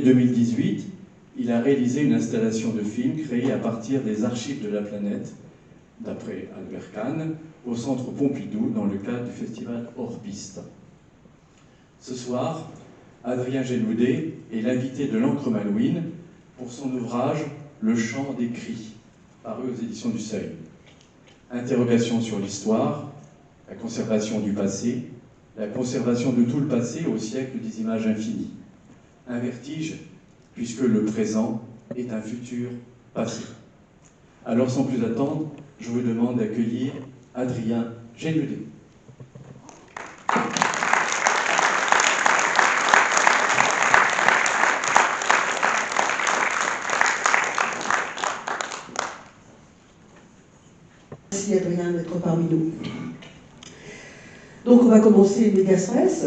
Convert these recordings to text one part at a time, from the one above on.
2018, il a réalisé une installation de film créée à partir des archives de la planète, d'après Albert Kahn, au Centre Pompidou, dans le cadre du festival Hors Piste. Ce soir, Adrien Génoudet est l'invité de l'Ancre Malouine pour son ouvrage « Le chant des cris », paru aux éditions du Seuil. Interrogation sur l'histoire, la conservation du passé, la conservation de tout le passé au siècle des images infinies. Un vertige, puisque le présent est un futur passé. Alors, sans plus attendre, je vous demande d'accueillir Adrien Génoudet. Merci Adrien d'être parmi nous. Donc on va commencer méga stress.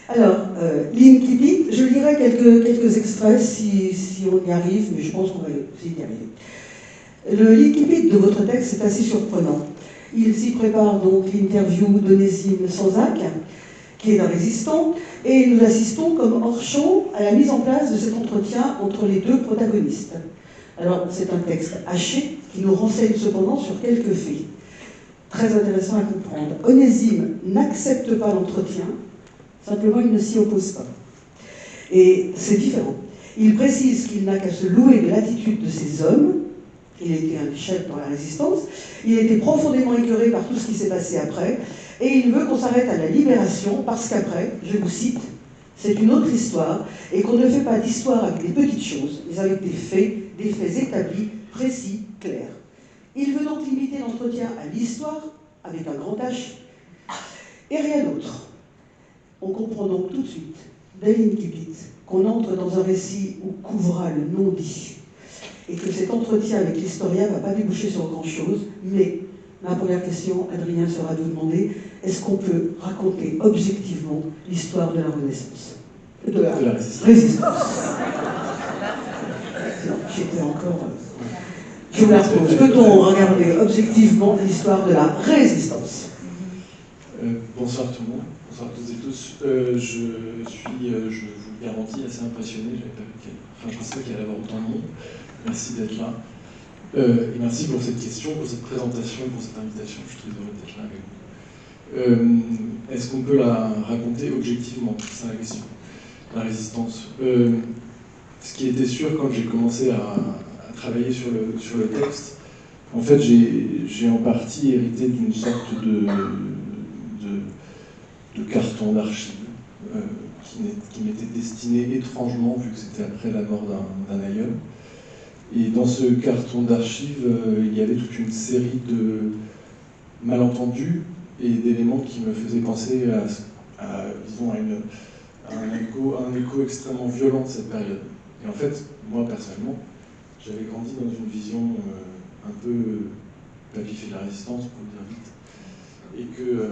Alors, l'Inkipit, je lirai quelques extraits si on y arrive, mais je pense qu'on va essayer d'y arriver. L'Inkipit de votre texte est assez surprenant. Il s'y prépare donc l'interview d'Onésime Sanzac, qui est un résistant, et nous assistons comme hors champ à la mise en place de cet entretien entre les deux protagonistes. Alors, c'est un texte haché qui nous renseigne cependant sur quelques faits. Très intéressant à comprendre. Onésime n'accepte pas l'entretien, simplement il ne s'y oppose pas. Et c'est différent. Il précise qu'il n'a qu'à se louer de l'attitude de ces hommes. Il était un chef dans la résistance. Il était profondément écœuré par tout ce qui s'est passé après. Et il veut qu'on s'arrête à la libération parce qu'après, je vous cite, c'est une autre histoire et qu'on ne fait pas d'histoire avec des petites choses, mais avec des faits établis, précis, clairs. Il veut donc limiter l'entretien à l'histoire, avec un grand H, et rien d'autre. On comprend donc tout de suite, dès l'Inkipit, qu'on entre dans un récit où couvra le non-dit, et que cet entretien avec l'historien ne va pas déboucher sur grand-chose, mais ma première question, Adrien, sera de vous demander, est-ce qu'on peut raconter objectivement l'histoire de la Renaissance? De la Résistance. Non, j'étais encore... Je vous la repose. Peut-on regarder objectivement l'histoire de la résistance? Bonsoir tout le monde, bonsoir toutes et tous. Je suis, je vous le garantis, assez impressionné. Je ne pensais pas qu'il allait y avoir autant de monde. Merci d'être là. Et merci pour cette question, pour cette présentation, pour cette invitation. Je suis très heureux d'être là avec vous. Est-ce qu'on peut la raconter objectivement? C'est ça la question. La résistance. Ce qui était sûr quand j'ai commencé à travailler sur le texte, en fait, j'ai en partie hérité d'une sorte de carton d'archives qui m'était destiné étrangement, vu que c'était après la mort d'un aïeul. Et dans ce carton d'archives, il y avait toute une série de malentendus et d'éléments qui me faisaient penser disons, à un écho extrêmement violent de cette période. Et en fait, moi personnellement, j'avais grandi dans une vision un peu papy fait de la résistance, pour le dire vite. Et que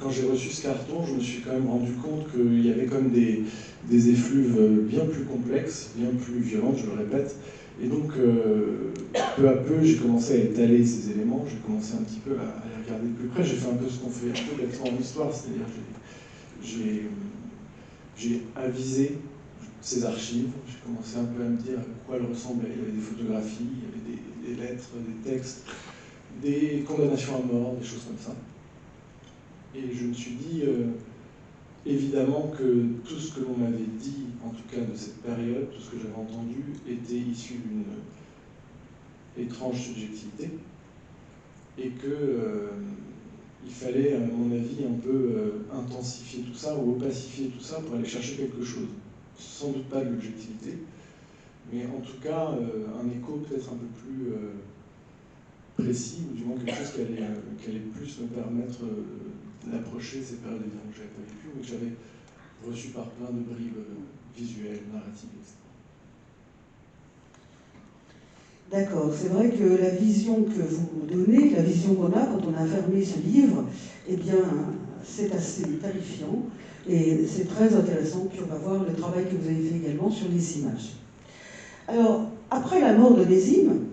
quand j'ai reçu ce carton, je me suis quand même rendu compte qu'il y avait comme des effluves bien plus complexes, bien plus violentes, je le répète. Et donc, peu à peu, j'ai commencé à étaler ces éléments, j'ai commencé un petit peu à les regarder de plus près. J'ai fait un peu ce qu'on fait un peu bêtement en histoire, c'est-à-dire j'ai avisé ces archives, j'ai commencé un peu à me dire à quoi elles ressemblaient. Il y avait des photographies, il y avait des lettres, des textes, des condamnations à mort, des choses comme ça. Et je me suis dit, évidemment, que tout ce que l'on m'avait dit, en tout cas de cette période, tout ce que j'avais entendu, était issu d'une étrange subjectivité, et qu'il fallait, à mon avis, un peu intensifier tout ça, ou opacifier tout ça pour aller chercher quelque chose. Sans doute pas de l'objectivité, mais en tout cas un écho peut-être un peu plus précis, ou du moins quelque chose qui allait plus me permettre d'approcher ces périodes évidemment que je n'avais pas vécues, mais que j'avais reçues par plein de bribes visuelles, narratives, etc. D'accord, c'est vrai que la vision que vous donnez, la vision qu'on a quand on a fermé ce livre, eh bien, c'est assez terrifiant et c'est très intéressant. Puis on va voir le travail que vous avez fait également sur les images. Alors, après la mort d'Onésime,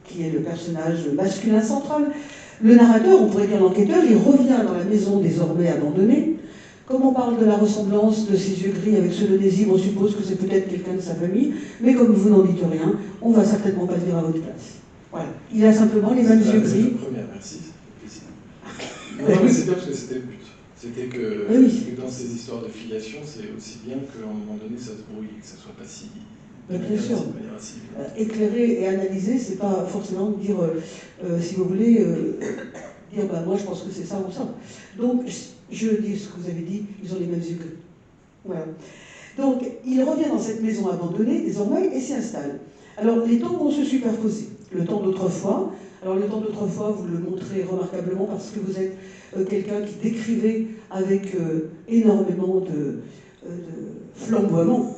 qui est le personnage masculin central, le narrateur, on pourrait dire l'enquêteur, il revient dans la maison désormais abandonnée Comme on parle de la ressemblance de ses yeux gris avec ceux d'Onésime, on suppose que c'est peut-être quelqu'un de sa famille, mais comme vous n'en dites rien, on ne va certainement pas le dire à votre place. Voilà. Il a simplement les mêmes yeux C'est gris. la première, merci. Non, mais c'est bien parce que c'était le but. C'était que, Oui. que dans ces histoires de filiation, c'est aussi bien qu'à un moment donné, ça se brouille et que ça ne soit pas si... Bien sûr. De manière assez évidente. Éclairer et analyser, c'est pas forcément dire, si vous voulez, dire, bah, moi je pense que c'est ça ou ça. Donc, je dis ce que vous avez dit, ils ont les mêmes yeux que. Voilà. Donc, il revient dans cette maison abandonnée, désormais, et s'y installe. Alors, les temps vont se superposer. Le temps d'autrefois, alors le temps d'autrefois, vous le montrez remarquablement parce que vous êtes quelqu'un qui décrivait avec énormément de flamboiement.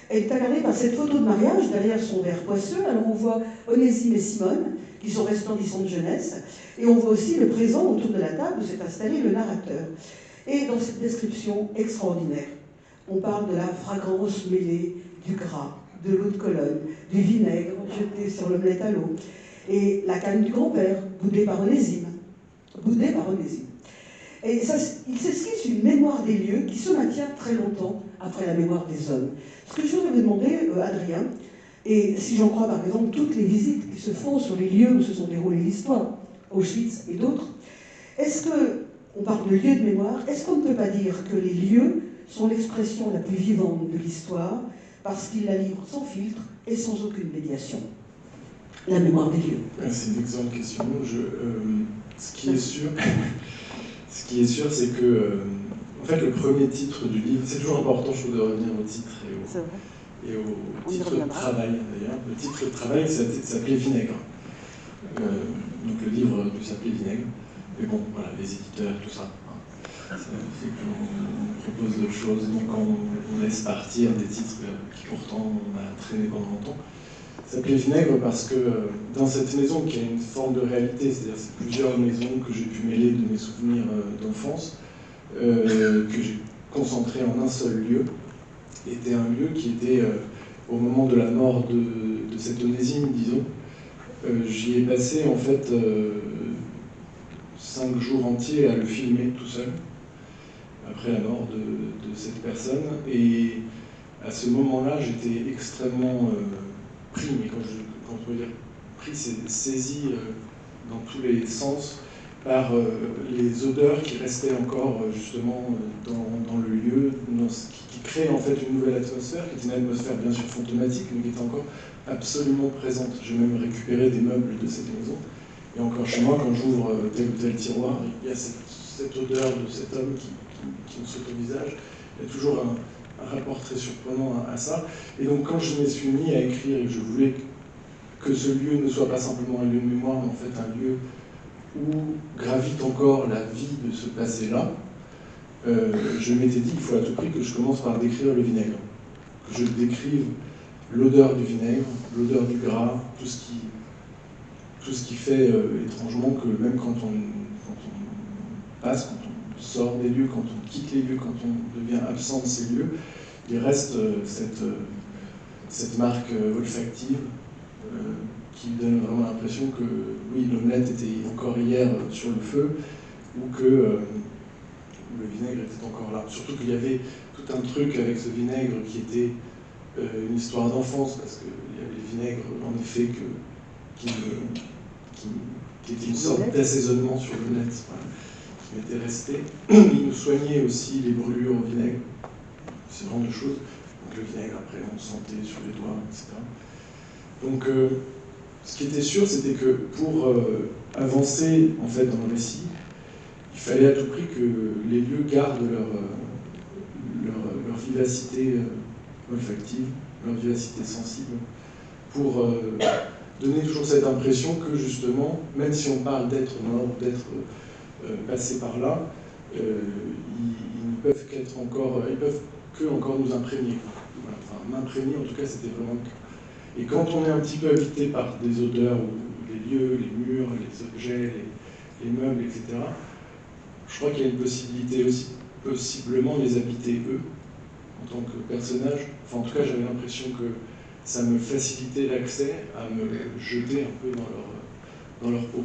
Elle est incarnée par cette photo de mariage derrière son verre poisseux. Alors on voit Onésime et Simone, qui sont resplendissants de jeunesse, et on voit aussi le présent autour de la table où s'est installé le narrateur. Et dans cette description extraordinaire, on parle de la fragrance mêlée du gras, de l'eau de Cologne, du vinaigre jeté sur l'omelette à l'eau, et la canne du grand-père, boudée par Onésime. Boudée par Onésime. Et ça, il s'esquisse une mémoire des lieux qui se maintient très longtemps après la mémoire des hommes. Ce que je voudrais vous demander, Adrien, et si j'en crois par exemple toutes les visites qui se font sur les lieux où se sont déroulées l'histoire, Auschwitz et d'autres, est-ce que, on parle de lieux de mémoire, est-ce qu'on ne peut pas dire que les lieux sont l'expression la plus vivante de l'histoire parce qu'ils la livrent sans filtre et sans aucune médiation? La mémoire des lieux. C'est une excellente question. Ce qui est sûr, c'est que, en fait, le premier titre du livre, c'est toujours important, je trouve, de revenir au titre et au titre de travail, d'ailleurs. Le titre de travail, ça s'appelait Vinaigre. Donc le livre s'appelait Vinaigre. Mais bon, voilà, les éditeurs, tout ça. Ça fait qu'on propose d'autres choses, donc on laisse partir des titres qui pourtant on a traîné pendant longtemps. Ça s'appelait Vinaigre parce que dans cette maison qui a une forme de réalité, c'est-à-dire c'est plusieurs maisons que j'ai pu mêler de mes souvenirs d'enfance, que j'ai concentré en un seul lieu, était un lieu qui était, au moment de la mort de cet Onésime, disons, j'y ai passé en fait 5 jours entiers à le filmer tout seul, après la mort de cette personne, et à ce moment-là, j'étais extrêmement pris, mais quand on peut dire pris, c'est saisi dans tous les sens par les odeurs qui restaient encore justement dans le lieu, qui créait en fait une nouvelle atmosphère, qui était une atmosphère bien sûr fantomatique, mais qui était encore absolument présente. J'ai même récupéré des meubles de cette maison, et encore chez moi, quand j'ouvre tel ou tel tiroir, il y a cette odeur de cet homme qui me saute au visage. Il y a toujours un rapport très surprenant à ça. Et donc quand je me suis mis à écrire et que je voulais que ce lieu ne soit pas simplement un lieu de mémoire, mais en fait un lieu où gravite encore la vie de ce passé-là, je m'étais dit qu'il faut à tout prix que je commence par décrire le vinaigre. Que je décrive l'odeur du vinaigre, l'odeur du gras, tout ce qui fait étrangement que même quand on passe, quand on sort des lieux, quand on quitte les lieux, quand on devient absent de ces lieux, il reste cette marque olfactive qui donne vraiment l'impression que, oui, l'omelette était encore hier sur le feu, ou que le vinaigre était encore là. Surtout qu'il y avait tout un truc avec ce vinaigre qui était une histoire d'enfance, parce qu'il y avait le vinaigre, en effet, qui était une sorte d'assaisonnement sur l'omelette, voilà, qui m'était resté. Il nous soignait aussi les brûlures au vinaigre, ce genre de choses. Donc le vinaigre, après, on sentait sur les doigts, etc. Donc, ce qui était sûr, c'était que pour avancer en fait dans le récit, il fallait à tout prix que les lieux gardent leur vivacité olfactive, leur vivacité sensible, pour donner toujours cette impression que justement, même si on parle d'être mort, d'être passé par là, ils ne peuvent qu'être encore, ils peuvent que encore nous imprégner. Voilà. Enfin, m'imprégner, en tout cas, c'était vraiment le cas. Et quand on est un petit peu habité par des odeurs, ou les lieux, les murs, les objets, les meubles, etc., je crois qu'il y a une possibilité aussi, possiblement, les habiter eux, en tant que personnage. Enfin, en tout cas, j'avais l'impression que ça me facilitait l'accès à me jeter un peu dans leur peau.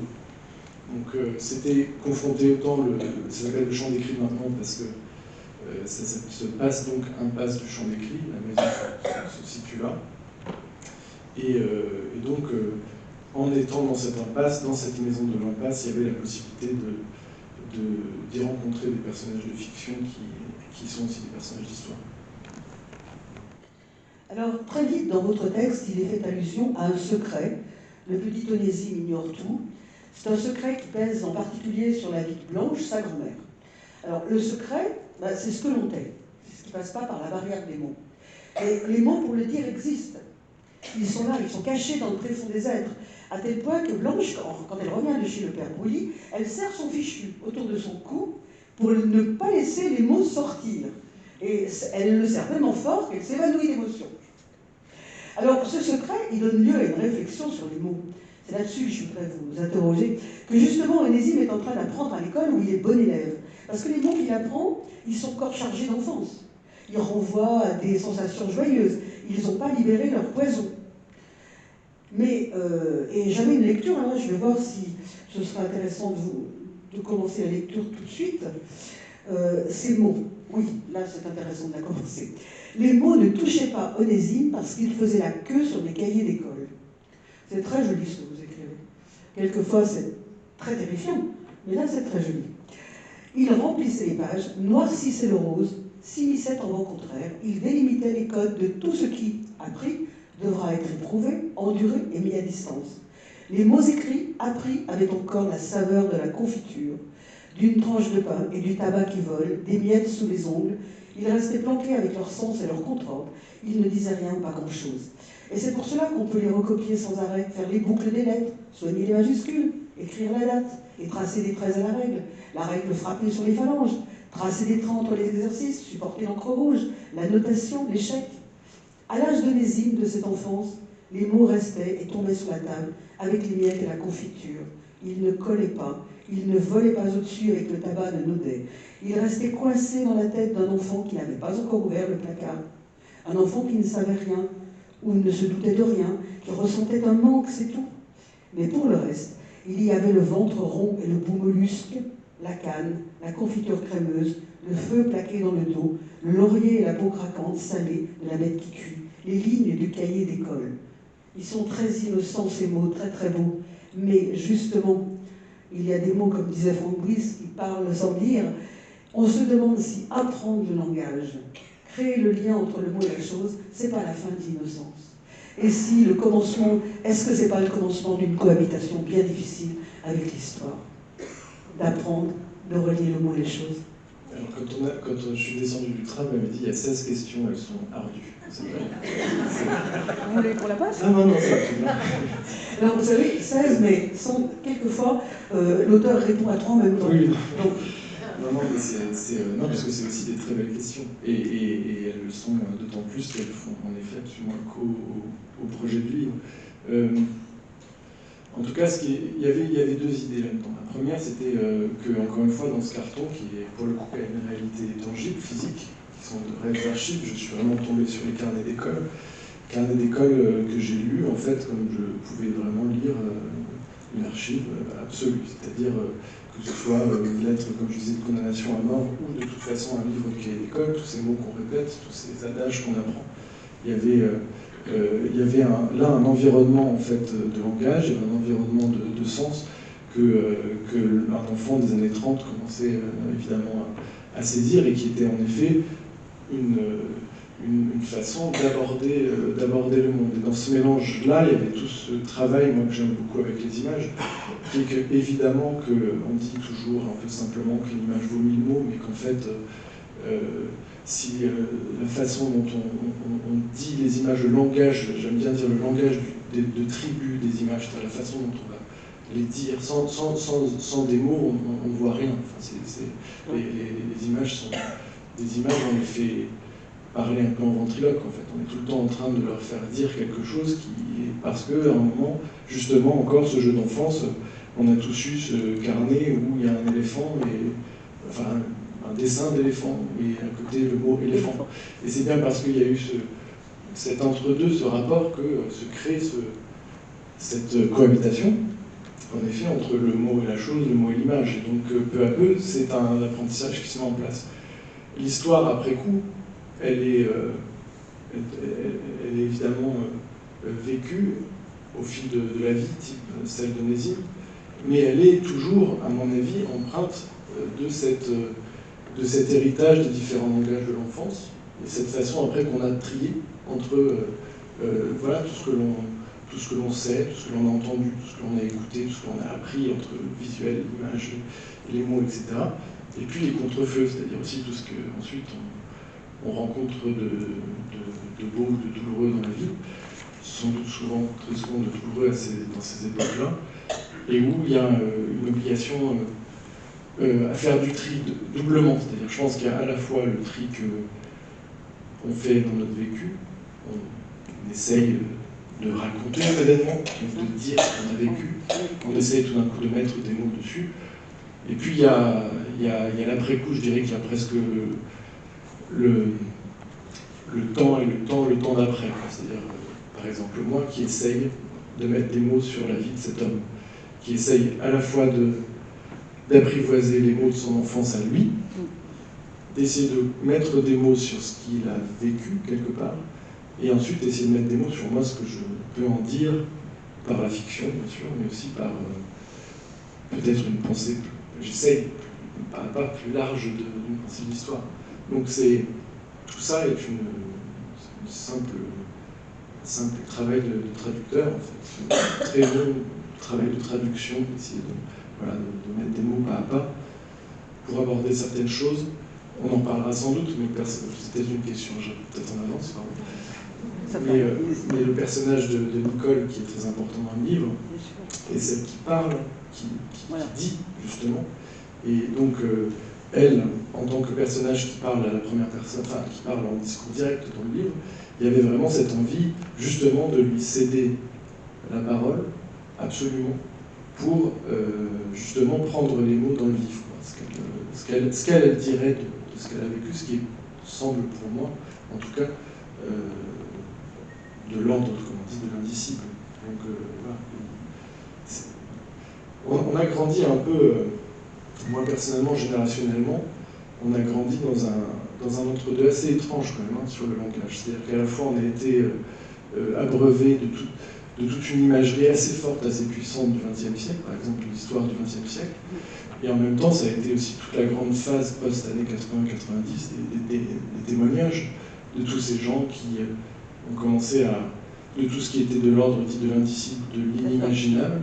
Donc, c'était confronté autant, ça s'appelle le champ d'écrit maintenant, parce que Ça se passe donc impasse du Champ des Clis, la maison se situe là. Et donc, en étant dans cette impasse, dans cette maison de l'impasse, il y avait la possibilité d'y rencontrer des personnages de fiction qui sont aussi des personnages d'histoire. Alors, très vite, dans votre texte, il est fait allusion à un secret. Le petit Onésime ignore tout. C'est un secret qui pèse en particulier sur la vie de Blanche, sa grand-mère. Alors, le secret, c'est ce que l'on tait. C'est ce qui ne passe pas par la barrière des mots. Et les mots, pour le dire, existent. Ils sont là, ils sont cachés dans le tréfonds des êtres. À tel point que Blanche, quand elle revient de chez le père Brouilly, elle serre son fichu autour de son cou pour ne pas laisser les mots sortir. Et elle le serre tellement fort qu'elle s'évanouit d'émotion. Alors, ce secret, il donne lieu à une réflexion sur les mots. C'est là-dessus que je voudrais vous interroger, que justement, Onésime est en train d'apprendre à l'école où il est bon élève. Parce que les mots qu'il apprend, ils sont encore chargés d'enfance. Ils renvoient à des sensations joyeuses. Ils n'ont pas libéré leur poison. Mais, et j'avais une lecture, hein, je vais voir si ce sera intéressant de commencer la lecture tout de suite. Ces mots, oui, là c'est intéressant de la commencer. Les mots ne touchaient pas Onésime parce qu'il faisait la queue sur des cahiers d'école. C'est très joli ce que vous écrivez. Quelquefois c'est très terrifiant, mais là c'est très joli. Il remplissait les pages, noircissait le rose, s'immisçait en vent contraire, il délimitait les codes de tout ce qui, appris, devra être éprouvé, enduré et mis à distance. Les mots écrits, appris, avaient encore la saveur de la confiture, d'une tranche de pain et du tabac qui vole, des miettes sous les ongles. Ils restaient planqués avec leur sens et leur contre-ordre. Ils ne disaient rien ou pas grand-chose. Et c'est pour cela qu'on peut les recopier sans arrêt, faire les boucles des lettres, soigner les majuscules, écrire la date et tracer des traits à la règle frappée sur les phalanges, tracer des traits entre les exercices, supporter l'encre rouge, la notation, l'échec. À l'âge d'Onésime, de cette enfance, les mots restaient et tombaient sur la table avec les miettes et la confiture. Ils ne collaient pas, ils ne volaient pas au-dessus avec le tabac de Naudet. Ils restaient coincés dans la tête d'un enfant qui n'avait pas encore ouvert le placard. Un enfant qui ne savait rien, ou ne se doutait de rien, qui ressentait un manque, c'est tout. Mais pour le reste, il y avait le ventre rond et le bout mollusque, la canne, la confiture crémeuse, le feu plaqué dans le dos, le laurier et la peau craquante, salée de la bête qui cuit, les lignes du cahier d'école. Ils sont très innocents, ces mots, très très beaux. Mais justement, il y a des mots, comme disait Franck Brice, qui parlent sans dire. On se demande si apprendre le langage, créer le lien entre le mot et la chose, c'est pas la fin de l'innocence. Et si le commencement, est-ce que c'est pas le commencement d'une cohabitation bien difficile avec l'histoire? D'apprendre, de relier le mot et les choses. Alors, quand je suis descendu du train, on m'avait dit il y a 16 questions, elles sont ardues. Vous voulez pour la passe? Non, c'est bien. Alors vous savez, 16, mais quelquefois, l'auteur répond à 3 en même temps. Oui. Donc, non, mais parce que c'est aussi des très belles questions. Et elles le sont d'autant plus qu'elles font en effet absolument écho au projet du livre. En tout cas, il y avait deux idées là-dedans. La première, c'était que, encore une fois, dans ce carton, qui est pour le coup a une réalité tangible, physique, qui sont de réelles archives, je suis vraiment tombé sur les carnets d'école. Carnets d'école que j'ai lus, en fait, comme je pouvais vraiment lire une archive absolue. C'est-à-dire que ce soit une lettre, comme je disais, de condamnation à mort, ou de toute façon un livre de cahier d'école, tous ces mots qu'on répète, tous ces adages qu'on apprend. Il y avait là un environnement en fait, de langage et un environnement de sens que un enfant des années 30 commençait évidemment à saisir et qui était en effet une façon d'aborder le monde. Et dans ce mélange-là, il y avait tout ce travail, moi que j'aime beaucoup avec les images, et que évidemment qu'on dit toujours un peu simplement qu'une image vaut 1000 mots, mais qu'en fait si la façon dont on dit les images, le langage, j'aime bien dire le langage de tribu des images, c'est-à-dire la façon dont on va les dire, sans des mots, on ne voit rien. Enfin, les images sont des images, on les fait parler un peu en ventriloque, en fait. On est tout le temps en train de leur faire dire quelque chose parce qu'à un moment, justement, encore ce jeu d'enfance, on a tous eu ce carnet où il y a un éléphant un dessin d'éléphant, et à côté le mot éléphant. Et c'est bien parce qu'il y a eu cet entre-deux, ce rapport, que se crée cette cohabitation, en effet, entre le mot et la chose, le mot et l'image. Et donc, peu à peu, c'est un apprentissage qui se met en place. l'histoire après coup, elle est évidemment vécue au fil de la vie, type celle d'Onésime, mais elle est toujours, à mon avis, empreinte de cet héritage des différents langages de l'enfance, et cette façon après qu'on a trié entre voilà, tout ce que l'on sait, tout ce que l'on a entendu, tout ce que l'on a écouté, tout ce que l'on a appris entre le visuel, l'image, les mots, etc. Et puis les contrefeux, c'est-à-dire aussi tout ce que ensuite on rencontre de beau ou de douloureux dans la vie, sans doute souvent, très souvent de douloureux dans ces époques-là, et où il y a une obligation à faire du tri doublement. C'est-à-dire, je pense qu'il y a à la fois le tri qu'on fait dans notre vécu, on essaye de raconter un événement, de dire ce qu'on a vécu, on essaye tout d'un coup de mettre des mots dessus, et puis il y a l'après-coup, je dirais qu'il y a presque le temps et le temps d'après. C'est-à-dire, par exemple, moi qui essaye de mettre des mots sur la vie de cet homme, qui essaye à la fois d'apprivoiser les mots de son enfance à lui, d'essayer de mettre des mots sur ce qu'il a vécu quelque part, et ensuite essayer de mettre des mots sur moi, ce que je peux en dire par la fiction, bien sûr, mais aussi par peut-être une pensée, j'essaye, pas plus large d'une pensée de l'histoire. Donc tout ça est une simple travail de traducteur, en fait, un très long travail de traduction, d'essayer de mettre des mots pas à pas pour aborder certaines choses. On en parlera sans doute, mais c'était une question, peut-être en avance, pardon. Mais le personnage de Nicole, qui est très important dans le livre, est celle qui parle, qui dit, justement. Et donc, elle, en tant que personnage qui parle à la première personne, enfin, qui parle en discours direct dans le livre, il y avait vraiment cette envie, justement, de lui céder la parole, absolument, pour, justement, prendre les mots dans le vif. Ce qu'elle dirait de ce qu'elle a vécu, ce qui semble pour moi, en tout cas, de l'ordre, comme on dit, de l'indicible. Donc voilà. On a grandi un peu, moi personnellement, générationnellement, on a grandi dans un entre-deux assez étrange quand même, sur le langage. C'est-à-dire qu'à la fois on a été abreuvé de toute une imagerie assez forte, assez puissante du XXe siècle, par exemple l'histoire du XXe siècle, et en même temps ça a été aussi toute la grande phase post-années 80-90, des témoignages de tous ces gens qui ont commencé de tout ce qui était de l'ordre dit de l'indicible, de l'inimaginable.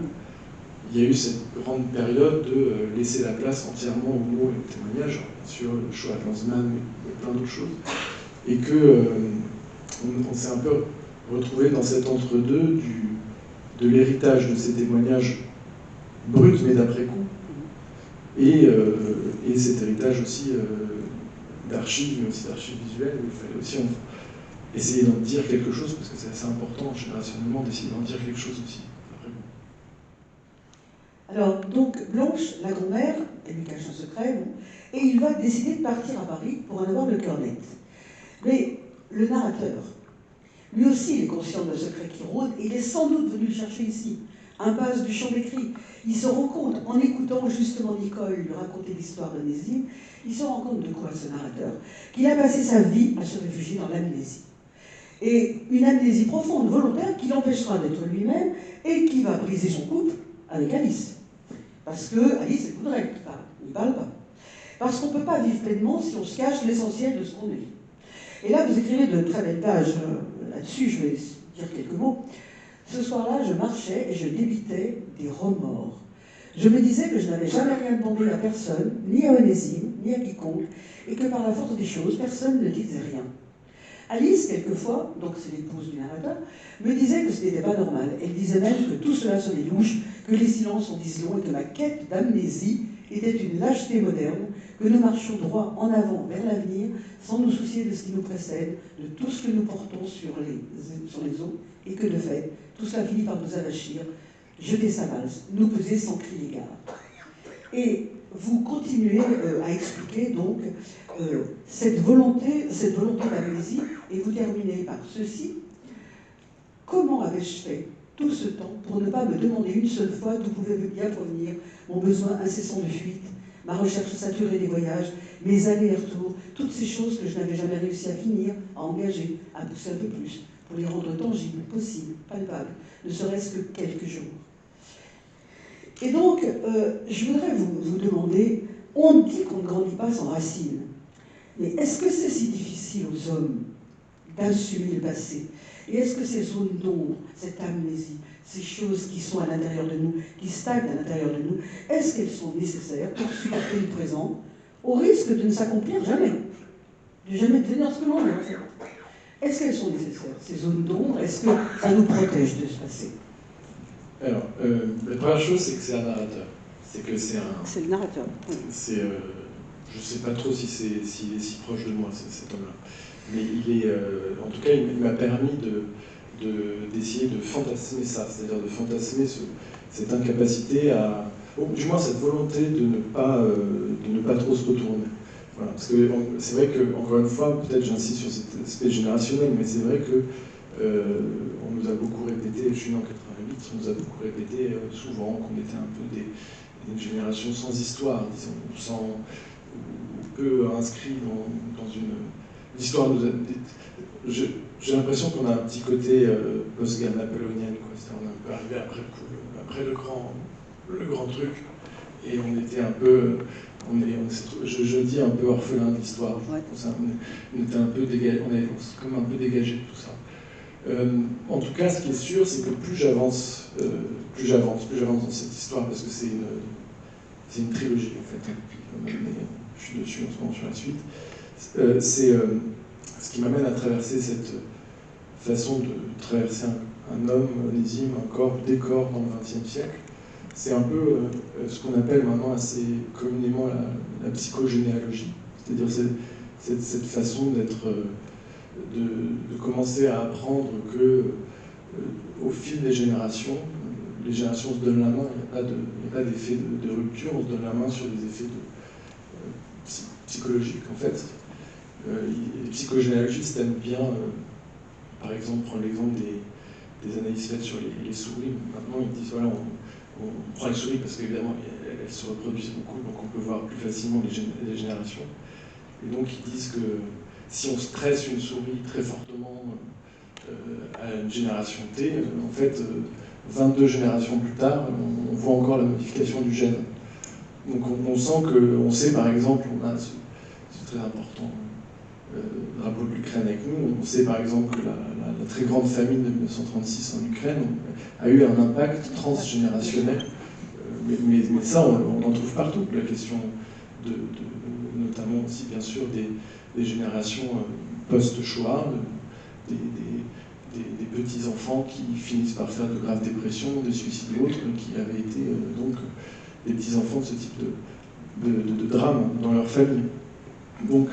Il y a eu cette grande période de laisser la place entièrement aux mots et aux témoignages, bien sûr, le choix de Lanzmann et plein d'autres choses, et on s'est un peu retrouvé dans cet entre-deux de l'héritage de ces témoignages bruts mais d'après-coup, et cet héritage aussi d'archives, mais aussi d'archives visuelles, où il fallait aussi essayer d'en dire quelque chose, parce que c'est assez important générationnellement d'essayer d'en dire quelque chose aussi. Alors, donc, Blanche, la grand-mère, elle lui cache un secret, bon, et il va décider de partir à Paris pour en avoir le cœur net. Mais le narrateur, lui aussi, il est conscient d'un secret qui rôde, et il est sans doute venu le chercher ici, impasse du Champ d'Écrit. Il se rend compte, en écoutant justement Nicole lui raconter l'histoire d'Onésime, il se rend compte de quoi, ce narrateur? Qu'il a passé sa vie à se réfugier dans l'amnésie. Et une amnésie profonde, volontaire, qui l'empêchera d'être lui-même, et qui va briser son couple avec Alice. Parce que Alice est Coudray qui parle, il ne parle pas. Parce qu'on ne peut pas vivre pleinement si on se cache l'essentiel de ce qu'on est. Et là, vous écrivez de très belles pages là-dessus, je vais dire quelques mots. Ce soir-là, je marchais et je débitais des remords. Je me disais que je n'avais jamais rien demandé à personne, ni à Onésime, ni à quiconque, et que par la force des choses, personne ne disait rien. Alice, quelquefois, donc c'est l'épouse du narrateur, me disait que ce n'était pas normal. Elle disait même que tout cela sonnait louche, que les silences en disent long et que ma quête d'amnésie était une lâcheté moderne, que nous marchions droit en avant vers l'avenir, sans nous soucier de ce qui nous précède, de tout ce que nous portons sur les eaux, et que de fait, tout cela finit par nous avachir, jeter sa valse, nous peser sans cri d'égard. Et vous continuez à expliquer donc cette volonté d'amnésie, et vous terminez par ceci. Comment avais-je fait tout ce temps pour ne pas me demander une seule fois d'où pouvait bien provenir mon besoin incessant de fuite, ma recherche saturée des voyages, mes allers-retours, toutes ces choses que je n'avais jamais réussi à finir, à engager, à pousser un peu plus, pour les rendre tangibles, possibles, palpables, ne serait-ce que quelques jours. Et donc, je voudrais vous demander, on dit qu'on ne grandit pas sans racines, mais est-ce que c'est si difficile aux hommes d'assumer le passé? Et est-ce que ces zones d'ombre, cette amnésie, ces choses qui sont à l'intérieur de nous, qui stagnent à l'intérieur de nous, est-ce qu'elles sont nécessaires pour supporter le présent, au risque de ne s'accomplir jamais, de jamais devenir ce que l'on veut? Est-ce qu'elles sont nécessaires, ces zones d'ombre? Est-ce que ça nous protège de ce passé? Alors, la première chose, c'est que c'est un narrateur. C'est que c'est un... C'est le narrateur. Oui. C'est, je ne sais pas trop s'il est si proche de moi, cet homme-là. Mais il est, en tout cas, il m'a permis d'essayer de fantasmer ça, c'est-à-dire de fantasmer cette incapacité à... du moins cette volonté de ne pas trop se retourner. Voilà, parce que c'est vrai que, encore une fois, peut-être j'insiste sur cet aspect générationnel, mais c'est vrai que on nous a beaucoup répété, je suis né en 88, on nous a beaucoup répété souvent qu'on était un peu une génération sans histoire, disons, ou peu inscrit dans une... L'histoire nous a... J'ai l'impression qu'on a un petit côté post-guerre napoléonienne, quoi. On est un peu arrivé après le coup, après le grand truc, et on était un peu... je dis un peu orphelin de l'histoire. Ouais. On était un peu dégagé, on est comme un peu dégagé de tout ça. En tout cas, ce qui est sûr, c'est que plus j'avance dans cette histoire, parce que c'est une trilogie en fait, mais je suis dessus en ce moment sur la suite. C'est ce qui m'amène à traverser cette façon de traverser un homme, Onésime, un corps, des corps dans le XXe siècle. C'est un peu ce qu'on appelle maintenant assez communément la psychogénéalogie, c'est-à-dire cette façon d'être, de commencer à apprendre que au fil des générations, les générations se donnent la main, il n'y a pas d'effet de rupture, on se donne la main sur des effets psychologiques en fait. Les psychogénéalogistes aiment bien, par exemple, prendre l'exemple des analyses faites sur les souris. Maintenant, ils disent voilà, on prend les souris parce qu'évidemment, elles se reproduisent beaucoup, donc on peut voir plus facilement les générations. Et donc, ils disent que si on stresse une souris très fortement à une génération T, en fait, 22 générations plus tard, on voit encore la modification du gène. Donc, on sait par exemple, c'est très important, le drapeau de l'Ukraine avec nous. On sait par exemple que la très grande famine de 1936 en Ukraine a eu un impact transgénérationnel. Mais ça, on en trouve partout. La question notamment aussi, bien sûr, des générations post-Shoah, des petits-enfants qui finissent par faire de graves dépressions, des suicides et autres, qui avaient été donc des petits-enfants de ce type de drame dans leur famille. Donc,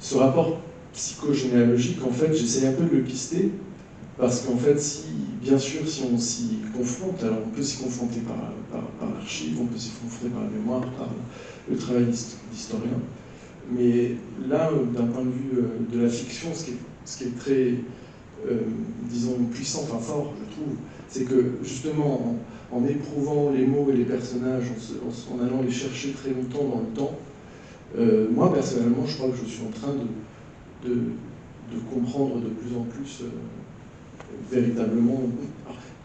ce rapport psychogénéalogique, en fait, j'essaie un peu de le pister, parce qu'en fait, bien sûr, si on s'y confronte, alors on peut s'y confronter par l'archive, on peut s'y confronter par la mémoire, par le travail d'historien, mais là, d'un point de vue de la fiction, ce qui est très, disons, puissant, enfin fort, je trouve, c'est que, justement, en éprouvant les mots et les personnages, en allant les chercher très longtemps dans le temps, moi, personnellement, je crois que je suis en train de comprendre de plus en plus véritablement,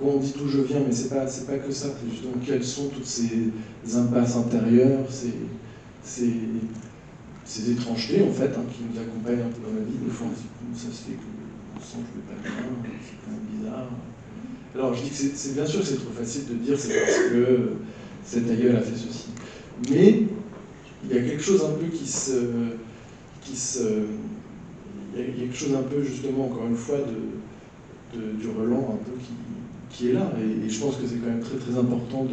on dit d'où je viens, mais c'est pas que ça, c'est justement quelles sont toutes ces impasses intérieures, ces étrangetés, en fait, qui nous accompagnent un peu dans la vie. Des fois, on se dit comment ça se fait qu'on sent que je vais pas bien, c'est quand même bizarre. Alors, je dis que c'est bien sûr que c'est trop facile de dire c'est parce que cette aïeul a fait ceci. Mais il y a quelque chose un peu il y a quelque chose un peu, justement, encore une fois, du Roland un peu qui est là. Et je pense que c'est quand même très très important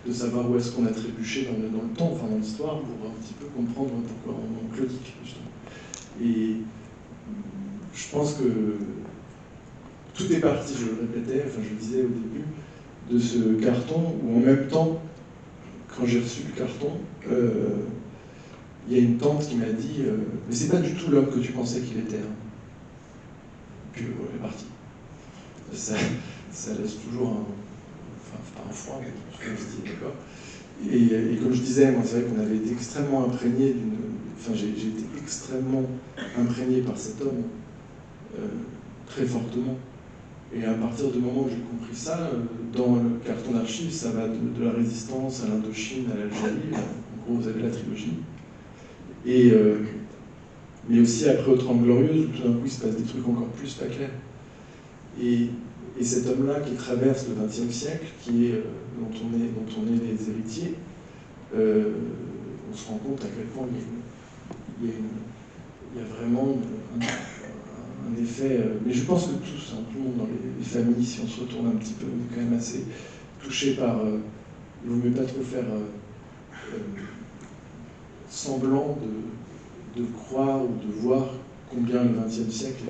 de savoir où est-ce qu'on a trébuché dans le temps, enfin dans l'histoire, pour un petit peu comprendre pourquoi on claudique, justement. Et je pense que tout est parti, je le répétais, enfin je le disais au début, de ce carton, où en même temps, quand j'ai reçu le carton, il y a une tante qui m'a dit mais c'est pas du tout l'homme que tu pensais qu'il était. Puis elle est partie. Ça laisse toujours pas un froid, mais on se dit d'accord. Et comme je disais, moi, c'est vrai qu'on avait été extrêmement imprégné Enfin, j'ai été extrêmement imprégné par cet homme, très fortement. Et à partir du moment où j'ai compris ça, dans le carton d'archives, ça va de la résistance à l'Indochine, à l'Algérie. En gros, vous avez la trilogie. Mais aussi après aux 30 Glorieuses, où tout d'un coup, il se passe des trucs encore plus pas clairs. Et cet homme-là qui traverse le XXe siècle, dont on est les héritiers, on se rend compte à quel point il y a vraiment un effet. Mais je pense que tous, tout le monde dans les familles, si on se retourne un petit peu, on est quand même assez touché par. Il ne vaut mieux pas trop faire semblant de croire ou de voir combien le XXe siècle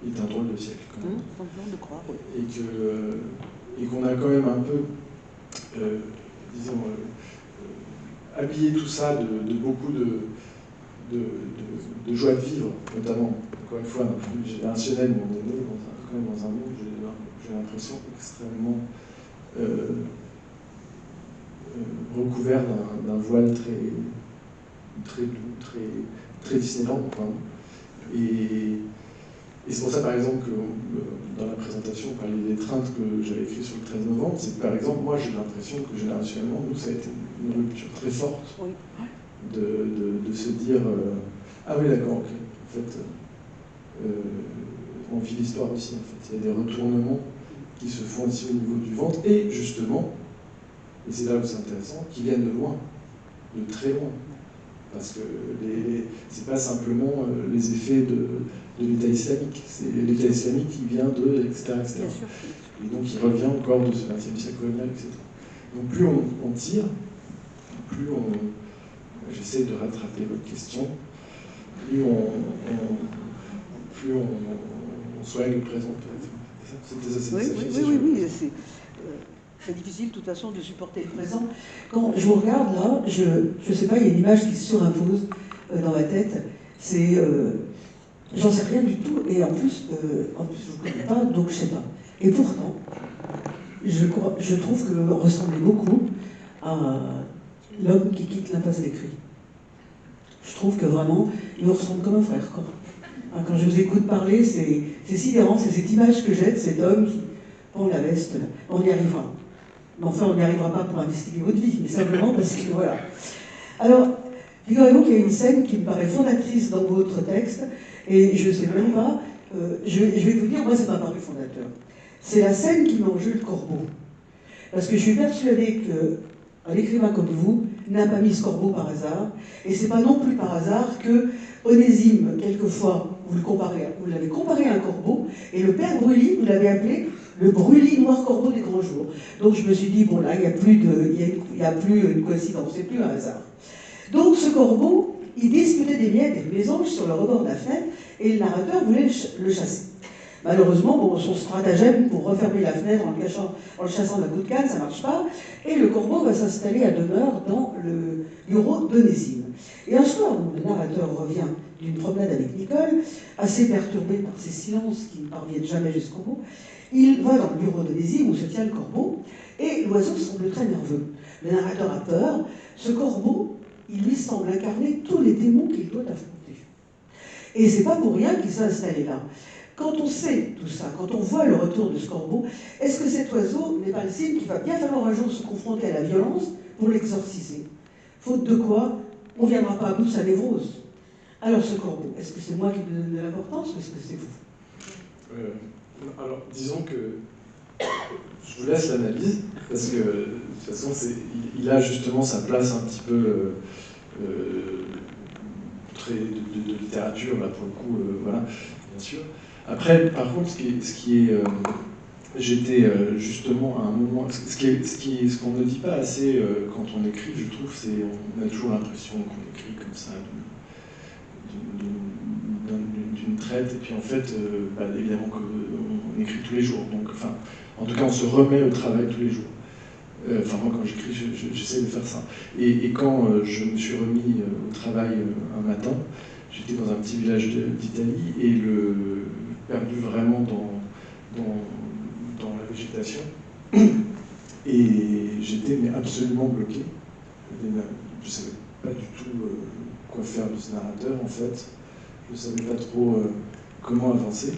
est un drôle de siècle. Quand même. Semblant de croire, oui. Et qu'on a quand même un peu, disons, habillé tout ça de beaucoup de joie de vivre, notamment, encore une fois, d'un point de vue générationnel, mais on est né quand même dans un monde, j'ai l'impression, extrêmement recouvert d'un voile très doux, très Disneyland. Et c'est pour ça, par exemple, que dans la présentation, on parlait des craintes que j'avais écrites sur le 13 novembre. C'est que, par exemple, moi, j'ai l'impression que générationnellement, nous, ça a été une rupture très forte de se dire ah oui, d'accord, ok. En fait, on vit l'histoire aussi. En fait, il y a des retournements qui se font ici au niveau du ventre, et justement, et c'est là où c'est intéressant, qui viennent de loin, de très loin. Parce que c'est pas simplement les effets de l'État islamique, c'est l'État islamique qui vient de, etc. Et donc il revient encore de ce 20e siècle colonial, etc. Donc plus on tire, plus j'essaie de rattraper votre question, plus on soigne le présent, peut-être. Oui, c'est difficile de toute façon de supporter le présent. Quand je vous regarde là, je ne sais pas, il y a une image qui se surimpose dans ma tête, c'est j'en sais rien du tout, et en plus je ne vous connais pas, donc je ne sais pas. Et pourtant, je trouve que vous ressemblez beaucoup à l'homme qui quitte l'impasse des Cris. Je trouve que vraiment, il me ressemble comme un frère. Quand je vous écoute parler, c'est sidérant, c'est cette image que j'ai de cet homme qui prend la veste. On y arrivera. Mais enfin, on n'y arrivera pas pour investiguer votre vie, mais simplement parce que voilà. Alors, figurez-vous qu'il y a une scène qui me paraît fondatrice dans votre texte, et je ne sais même pas, je vais vous dire, moi, c'est pas paru fondateur. C'est la scène qui met en jeu le corbeau. Parce que je suis persuadée qu'un écrivain comme vous n'a pas mis ce corbeau par hasard, et c'est pas non plus par hasard que Onésime, quelquefois, vous l'avez comparé à un corbeau, et le père Brully, vous l'avez appelé le Brully noir corbeau des grands jours. Donc je me suis dit, bon là, il n'y a plus une coïncidence, c'est plus un hasard. Donc ce corbeau, il disputait des miettes et des mésanges sur le rebord de la fenêtre, et le narrateur voulait le chasser. Malheureusement, son stratagème pour refermer la fenêtre en le chassant d'un coup de canne, ça ne marche pas, et le corbeau va s'installer à demeure dans le bureau d'Onésime. Et un soir, où le narrateur revient d'une promenade avec Nicole, assez perturbé par ces silences qui ne parviennent jamais jusqu'au bout, il va dans le bureau d'Onésime où se tient le corbeau, et l'oiseau semble très nerveux. Le narrateur a peur. Ce corbeau, il lui semble incarner tous les démons qu'il doit affronter. Et c'est pas pour rien qu'il s'est installé là. Quand on sait tout ça, quand on voit le retour de ce corbeau, est-ce que cet oiseau n'est pas le signe qu'il va bien falloir un jour se confronter à la violence pour l'exorciser? Faute de quoi, on ne viendra pas à bout de sa névrose. Alors ce corbeau, est-ce que c'est moi qui lui donne de l'importance ou est-ce que c'est vous? Alors, disons que je vous laisse l'analyse, parce que de toute façon, il a justement sa place un petit peu très de littérature, là, pour le coup, voilà, bien sûr. Après, par contre, ce qui est j'étais justement à un moment, ce qu'on ne dit pas assez quand on écrit, je trouve, c'est on a toujours l'impression qu'on écrit comme ça, d'une traite, et puis en fait, évidemment qu'on écrit tous les jours, donc, enfin, en tout cas, on se remet au travail tous les jours. Enfin, moi, quand j'écris, j'essaie de faire ça. Et quand je me suis remis au travail un matin, j'étais dans un petit village d'Italie, et perdu vraiment dans la végétation, et j'étais j'étais mais absolument bloqué. Je ne savais pas du tout quoi faire de ce narrateur, en fait. Je ne savais pas trop comment avancer.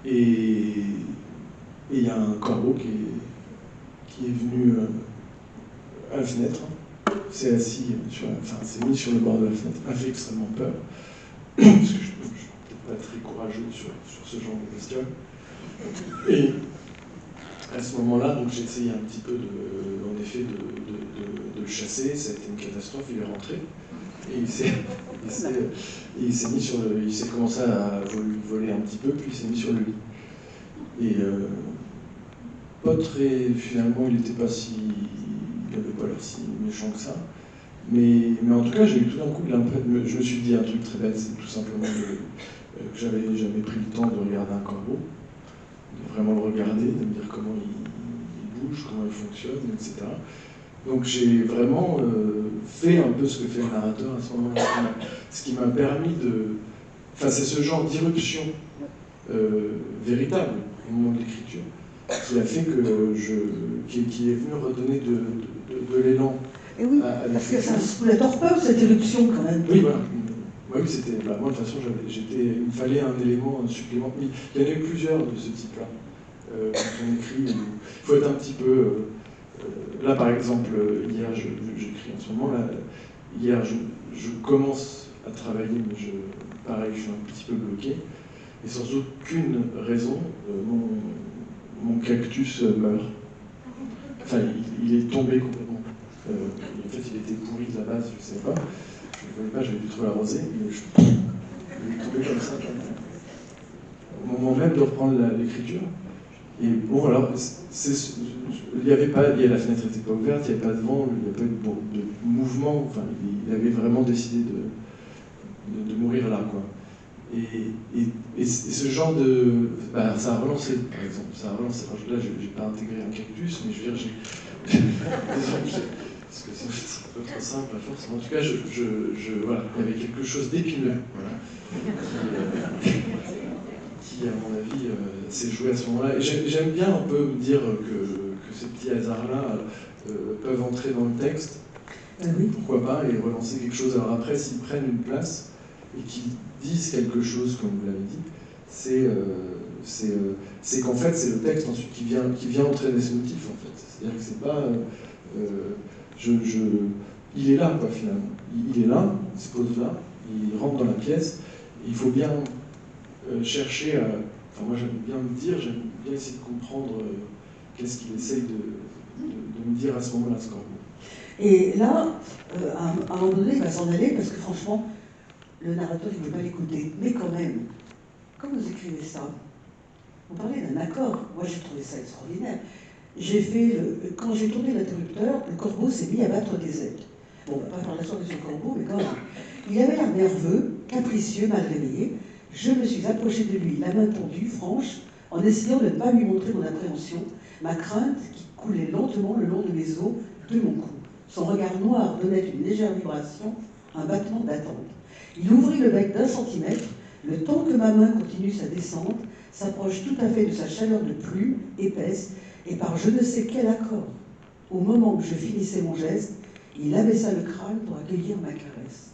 Et il y a un corbeau qui est venu à la fenêtre, s'est assis s'est mis sur le bord de la fenêtre, m'a fait extrêmement peur, parce que je ne suis peut-être pas très courageux sur ce genre de bestiole. Et à ce moment-là, donc j'ai essayé un petit peu en effet de le chasser. Ça a été une catastrophe. Il est rentré et il s'est mis sur il s'est commencé à voler un petit peu, puis il s'est mis sur le lit. Et pas très, finalement, il n'avait pas l'air si méchant que ça. Mais en tout cas, j'ai eu tout d'un coup je me suis dit un truc très bête, c'est tout simplement que j'avais jamais pris le temps de regarder un corbeau, de vraiment le regarder, de me dire comment il bouge, comment il fonctionne, etc. Donc j'ai vraiment fait un peu ce que fait le narrateur à ce moment-là, ce qui m'a permis de... Enfin, c'est ce genre d'irruption véritable au moment de l'écriture qui a fait qui est venu redonner de l'élan. Et oui, parce que ça sous la torpeur, cette éruption, quand même. Oui, voilà. Oui, c'était... moi, de toute façon, il me fallait un élément supplémentaire. Il y en a eu plusieurs de ce type-là. Quand on écrit, il faut être un petit peu... là, par exemple, hier, j'écris en ce moment, là, hier, je commence à travailler, mais pareil, je suis un petit peu bloqué. Et sans aucune raison, mon cactus meurt. Enfin, il est tombé complètement. En fait, il était pourri de la base, je ne sais pas. Je ne le voyais pas, j'avais dû trop l'arroser. Il est tombé comme ça, au moment même de reprendre l'écriture. Et bon, alors, la fenêtre n'était pas ouverte, il n'y avait pas de vent, il n'y avait pas de mouvement. Enfin, il avait vraiment décidé de mourir là, quoi. Et ce genre de... ça a relancé, par exemple. Ça a relancé. Là, je n'ai pas intégré un cactus, mais je veux dire, parce que c'est un peu trop simple à force. En tout cas, voilà, il y avait quelque chose d'épineux, voilà, qui, à mon avis, s'est joué à ce moment-là. Et j'aime bien un peu me dire que ces petits hasards-là peuvent entrer dans le texte. Oui. Pourquoi pas, et relancer quelque chose. Alors après, s'ils prennent une place et qu'ils disent quelque chose, comme vous l'avez dit, c'est qu'en fait, c'est le texte ensuite qui vient entraîner ce motif, en fait. C'est-à-dire que c'est pas... il est là, quoi, finalement. Il est là, il se pose là, il rentre dans la pièce, et il faut bien chercher à... Enfin, moi, j'aime bien me dire, j'aime bien essayer de comprendre qu'est-ce qu'il essaye de me dire à ce moment-là, ce corbeau. Et là, à un moment donné, il va s'en aller, parce que franchement, le narrateur, il ne veut pas l'écouter. Mais quand même, quand vous écrivez ça, vous parlez d'un accord. Moi, j'ai trouvé ça extraordinaire. Quand j'ai tourné l'interrupteur, le corbeau s'est mis à battre des ailes. Bon, on ne va pas faire la sorte de ce corbeau, mais quand même. Il avait l'air nerveux, capricieux, mal réveillé. Je me suis approchée de lui, la main tendue, franche, en essayant de ne pas lui montrer mon appréhension, ma crainte qui coulait lentement le long de mes os, de mon cou. Son regard noir donnait une légère vibration, un battement d'attente. Il ouvrit le bec d'1 centimètre, le temps que ma main continue sa descente, s'approche tout à fait de sa chaleur de plume, épaisse, et par je ne sais quel accord, au moment où je finissais mon geste, il abaissa le crâne pour accueillir ma caresse.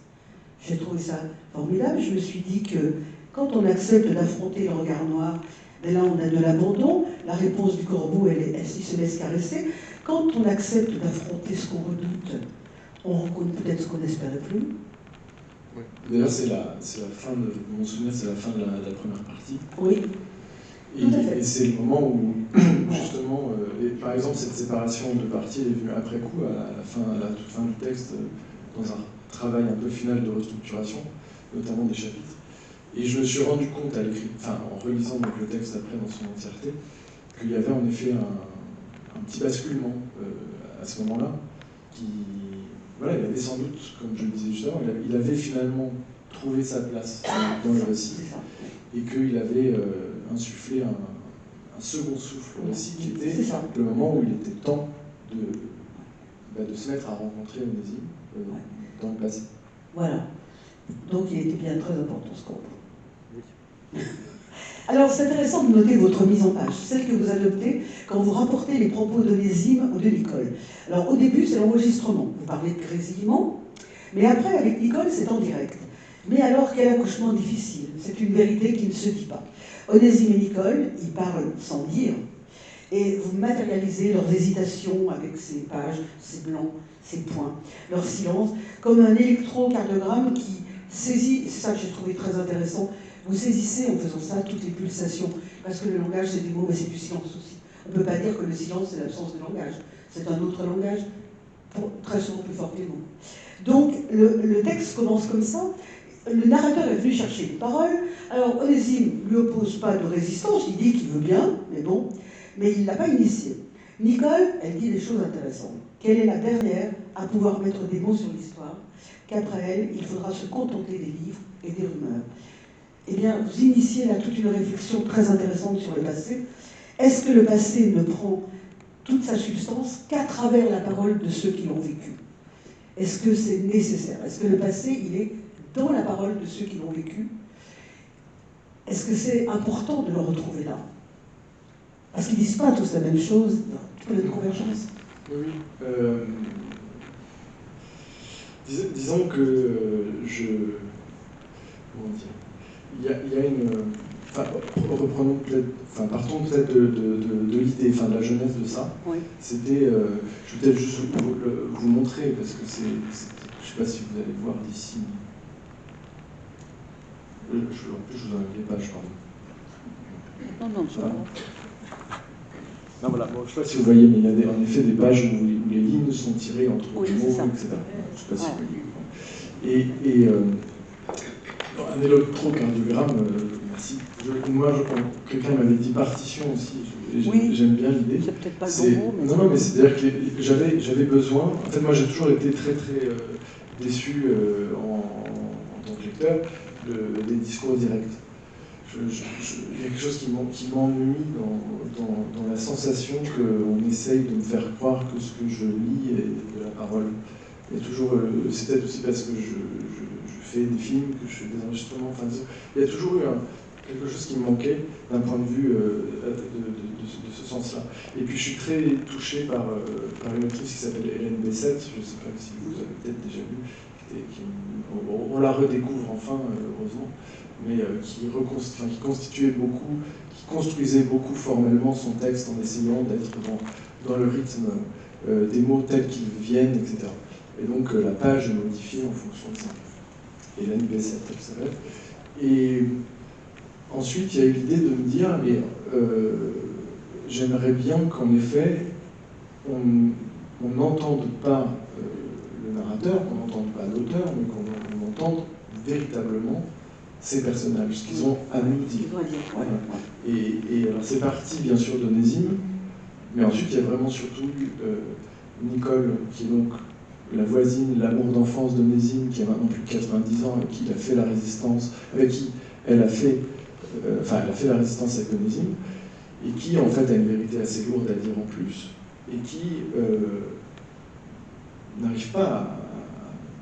J'ai trouvé ça formidable. Je me suis dit que quand on accepte d'affronter le regard noir, ben là on a de l'abandon. La réponse du corbeau, elle se laisse caresser. Quand on accepte d'affronter ce qu'on redoute, on rencontre peut-être ce qu'on n'espérait plus. Oui. D'ailleurs, c'est la fin de mon souvenir, c'est la fin de la première partie. Oui. Et c'est le moment où, justement, par exemple, cette séparation de parties, elle est venue après coup, à la toute fin du texte, dans un travail un peu final de restructuration, notamment des chapitres. Et je me suis rendu compte en relisant donc, le texte après dans son entièreté, qu'il y avait en effet un petit basculement à ce moment-là, voilà, il avait sans doute, comme je le disais juste avant, il avait finalement trouvé sa place dans le récit, et qu'il avait insufflé un second souffle au récit, qui était le moment où il était temps de se mettre à rencontrer Onésime dans le passé. Voilà. Donc il était bien très important ce corbeau. Alors, c'est intéressant de noter votre mise en page, celle que vous adoptez quand vous rapportez les propos d'Onésime ou de Nicole. Alors, au début, c'est l'enregistrement. Vous parlez de grésillement, mais après, avec Nicole, c'est en direct. Mais alors, quel accouchement difficile. C'est une vérité qui ne se dit pas. Onésime et Nicole, ils parlent sans dire. Et vous matérialisez leurs hésitations avec ces pages, ces blancs, ces points, leur silence, comme un électrocardiogramme qui saisit, c'est ça que j'ai trouvé très intéressant, vous saisissez en faisant ça toutes les pulsations, parce que le langage c'est des mots, mais c'est du silence aussi. On ne peut pas dire que le silence c'est l'absence de langage, c'est un autre langage, très souvent plus fort que les mots. Donc le texte commence comme ça, le narrateur est venu chercher les paroles, alors Onésime ne lui oppose pas de résistance, il dit qu'il veut bien, mais bon, mais il ne l'a pas initié. Nicole, elle dit des choses intéressantes, qu'elle est la dernière à pouvoir mettre des mots sur l'histoire, qu'après elle, il faudra se contenter des livres et des rumeurs. Eh bien, vous initiez là toute une réflexion très intéressante sur le passé. Est-ce que le passé ne prend toute sa substance qu'à travers la parole de ceux qui l'ont vécu? Est-ce que c'est nécessaire? Est-ce que le passé, il est dans la parole de ceux qui l'ont vécu? Est-ce que c'est important de le retrouver là? Parce qu'ils ne disent pas tous la même chose, il y a une convergence. Oui. Disons que comment dire? Il y a une. Enfin, reprenons peut-être. Enfin, partons peut-être de l'idée, enfin de la jeunesse de ça. Oui. C'était. Je vais peut-être juste vous montrer, parce que c'est. Je ne sais pas si vous allez voir d'ici. En plus, je vous enlève les pages, pardon. Non, voilà. Non, voilà. Bon, je ne sais pas si vous voyez, mais il y a en effet des pages où les lignes sont tirées entre les mots, etc. Je ne sais pas si vous voyez. Un électrocardiogramme, merci. Quelqu'un m'avait dit partition aussi, j'aime bien l'idée. C'est peut-être pas le bon mot, mais... Non, mais c'est-à-dire que j'avais besoin... En fait, moi, j'ai toujours été très, très déçu en tant que lecteur des discours directs. Il y a quelque chose qui m'ennuie dans la sensation qu'on essaye de me faire croire que ce que je lis est de la parole. Il y a toujours... c'est peut-être aussi parce que je fais des films, que je fais des enregistrements, enfin, il y a toujours eu quelque chose qui me manquait d'un point de vue de ce sens-là. Et puis je suis très touché par une actrice qui s'appelle Hélène Bessette, je ne sais pas si vous avez peut-être déjà vu, on la redécouvre enfin, heureusement, mais qui constituait beaucoup, qui construisait beaucoup formellement son texte en essayant d'être dans le rythme des mots tels qu'ils viennent, etc. Et donc la page est modifiée en fonction de ça. Hélène Bessette, elle s'appelle. Et ensuite, il y a eu l'idée de me dire, mais j'aimerais bien qu'en effet, on n'entende pas le narrateur, qu'on n'entende pas l'auteur, mais qu'on entende véritablement ces personnages, ce qu'ils ont à nous dire. Voilà. Et alors c'est parti, bien sûr, d'Onésime, mais ensuite, il y a vraiment surtout Nicole, qui est donc la voisine, l'amour d'enfance d'Onésime, qui a maintenant plus de 90 ans, avec qui il a fait la résistance, avec qui elle a fait, elle a fait la résistance avec Onésime, et qui en fait a une vérité assez lourde à dire en plus, et qui n'arrive pas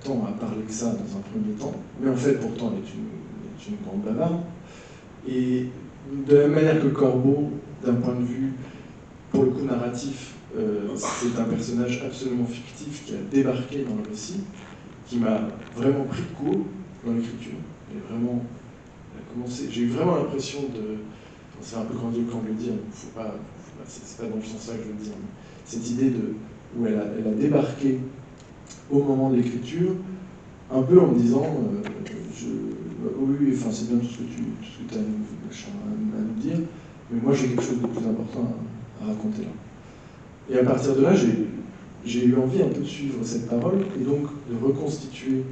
tant à parler que ça dans un premier temps, mais en fait pourtant elle est une grande bavarde. Et de la même manière que Corbeau, d'un point de vue, pour le coup narratif, c'est un personnage absolument fictif qui a débarqué dans le récit, qui m'a vraiment pris de court dans l'écriture. J'ai eu vraiment l'impression de... C'est un peu grandiose quand je le dis, c'est pas dans le sens là que je veux le dire, mais cette idée où elle a débarqué au moment de l'écriture, un peu en me disant oui, c'est bien tout ce que tu as à nous dire, mais moi j'ai quelque chose de plus important à raconter là. Et à partir de là, j'ai eu envie un peu de suivre cette parole et donc de reconstituer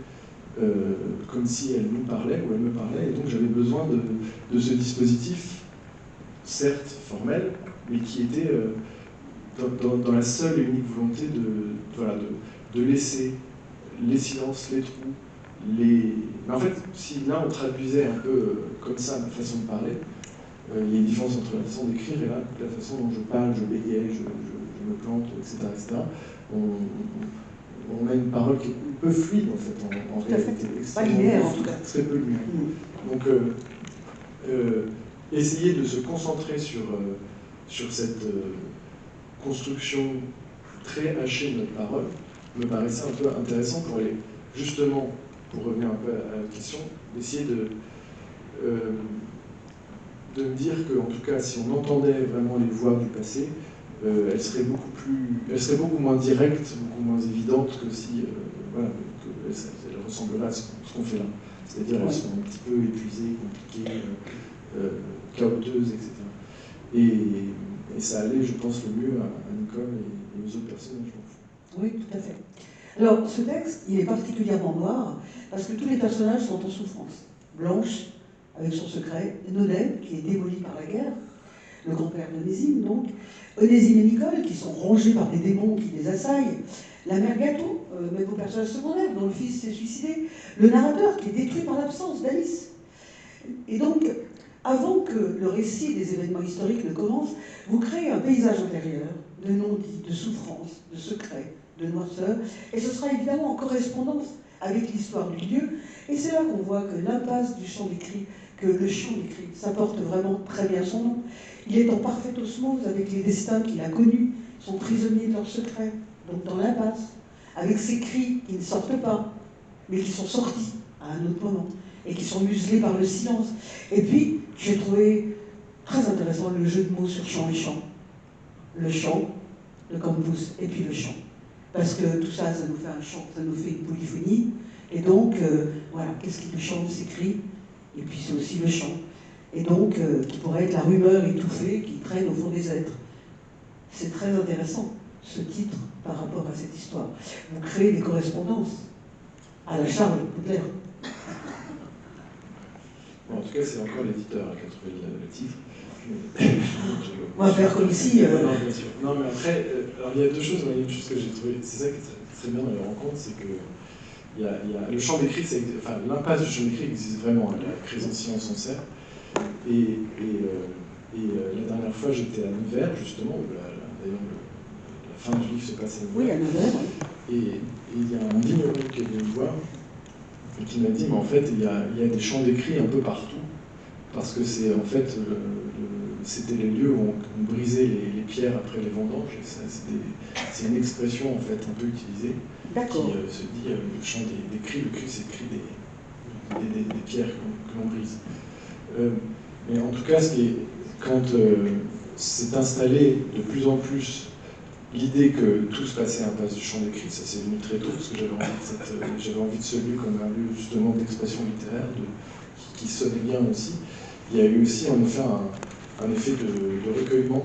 comme si elle nous parlait ou elle me parlait, et donc j'avais besoin de ce dispositif, certes formel, mais qui était dans la seule et unique volonté de laisser les silences, les trous, mais en fait, si là on traduisait un peu comme ça ma façon de parler, il y a une différence entre la façon d'écrire et là, la façon dont je parle, je bégaye, je me plante, etc. On a une parole qui est peu fluide en fait, en réalité. Pas linéaire en tout cas. Très peu linéaire. Donc, essayer de se concentrer sur cette construction très hachée de notre parole me paraissait un peu intéressant pour aller, justement, pour revenir un peu à la question, d'essayer de me dire qu'en tout cas, si on entendait vraiment les voix du passé, elles seraient beaucoup moins directes, beaucoup moins évidentes que si, elles ressembleraient à ce qu'on fait là. C'est-à-dire elles sont un petit peu épuisées, compliquées, chaoteuses, etc. Et ça allait, je pense, le mieux à Nicole et aux autres personnages. Oui, tout à fait. Alors, ce texte, il est particulièrement noir parce que tous les personnages sont en souffrance. Blanche, avec son secret, Nodem, qui est démoli par la guerre, le grand-père d'Onésime, donc, Onésime et Nicole, qui sont rongés par des démons qui les assaillent, la mère Gâteau, même au personnage secondaire, dont le fils s'est suicidé, le narrateur, qui est détruit par l'absence d'Alice. Et donc, avant que le récit des événements historiques ne commence, vous créez un paysage intérieur de non-dits, de souffrance, de secrets, de noirceur, et ce sera évidemment en correspondance avec l'histoire du lieu, et c'est là qu'on voit que l'impasse du chant des cris, que le chant des cris, ça porte vraiment très bien son nom. Il est en parfaite osmose avec les destins qu'il a connus, son prisonnier de leurs secrets, donc dans l'impasse, avec ces cris qui ne sortent pas, mais qui sont sortis à un autre moment, et qui sont muselés par le silence. Et puis, j'ai trouvé très intéressant le jeu de mots sur chant et chant. Le chant, le campus, et puis le chant. Parce que tout ça, ça nous fait un chant, ça nous fait une polyphonie. Et donc, voilà, qu'est-ce qui nous chante, ces cris? Et puis c'est aussi le chant. Et donc, qui pourrait être la rumeur étouffée qui traîne au fond des êtres. C'est très intéressant, ce titre, par rapport à cette histoire. Vous créez des correspondances à la Charles Baudelaire. Bon, en tout cas, c'est encore l'éditeur qui a trouvé le titre. On va faire comme si... Non, bien sûr. Non, mais après, alors il y a deux choses. Il y a une chose que j'ai trouvée, c'est ça qui est très bien dans les rencontres, c'est que il y a le champ d'écrit, enfin l'impasse du champ d'écrit existe vraiment, la Crésancy en Sancerre. Et la dernière fois, j'étais à Nevers, justement, où d'ailleurs la fin du livre se passe à Nevers. Oui, à Nevers. Et il y a un vigneron qui est venu me voir et qui m'a dit, mais en fait, il y a des champs d'écrit un peu partout, parce que c'est en fait, c'était les lieux où on brisait les pierres après les vendanges, et c'est une expression en fait un peu utilisée, qui se dit le champ des cris, le cri c'est le cri des pierres que l'on brise. Mais en tout cas, quand s'est installé de plus en plus l'idée que tout se passait à l'impasse du champ d'écrit, ça s'est venu très tôt, parce que j'avais envie de ce lieu comme un lieu justement d'expression littéraire, qui sonnait bien aussi. Il y a eu aussi en effet un effet de recueillement,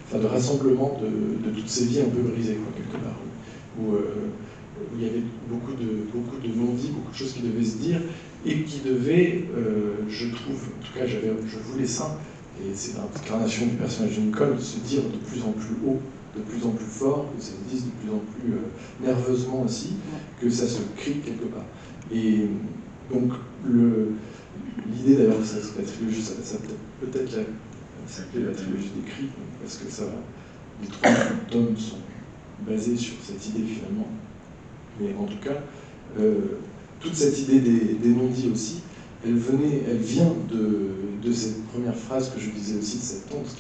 enfin de rassemblement de toutes ces vies un peu brisées, quoi, quelque part, où il y avait beaucoup de non-dits, beaucoup de choses qui devaient se dire, et qui devaient, je trouve, en tout cas je voulais ça, et c'est l'incarnation du personnage de Nicole, se dire de plus en plus haut, de plus en plus fort, que ça se dise de plus en plus nerveusement aussi, que ça se crie quelque part. Et donc l'idée d'ailleurs, la trilogie, ça peut-être s'appeler la trilogie des cris, parce que les trois tomes sont basés sur cette idée finalement. Mais en tout cas, toute cette idée des non-dits aussi, elle vient de cette première phrase que je disais aussi de cette tante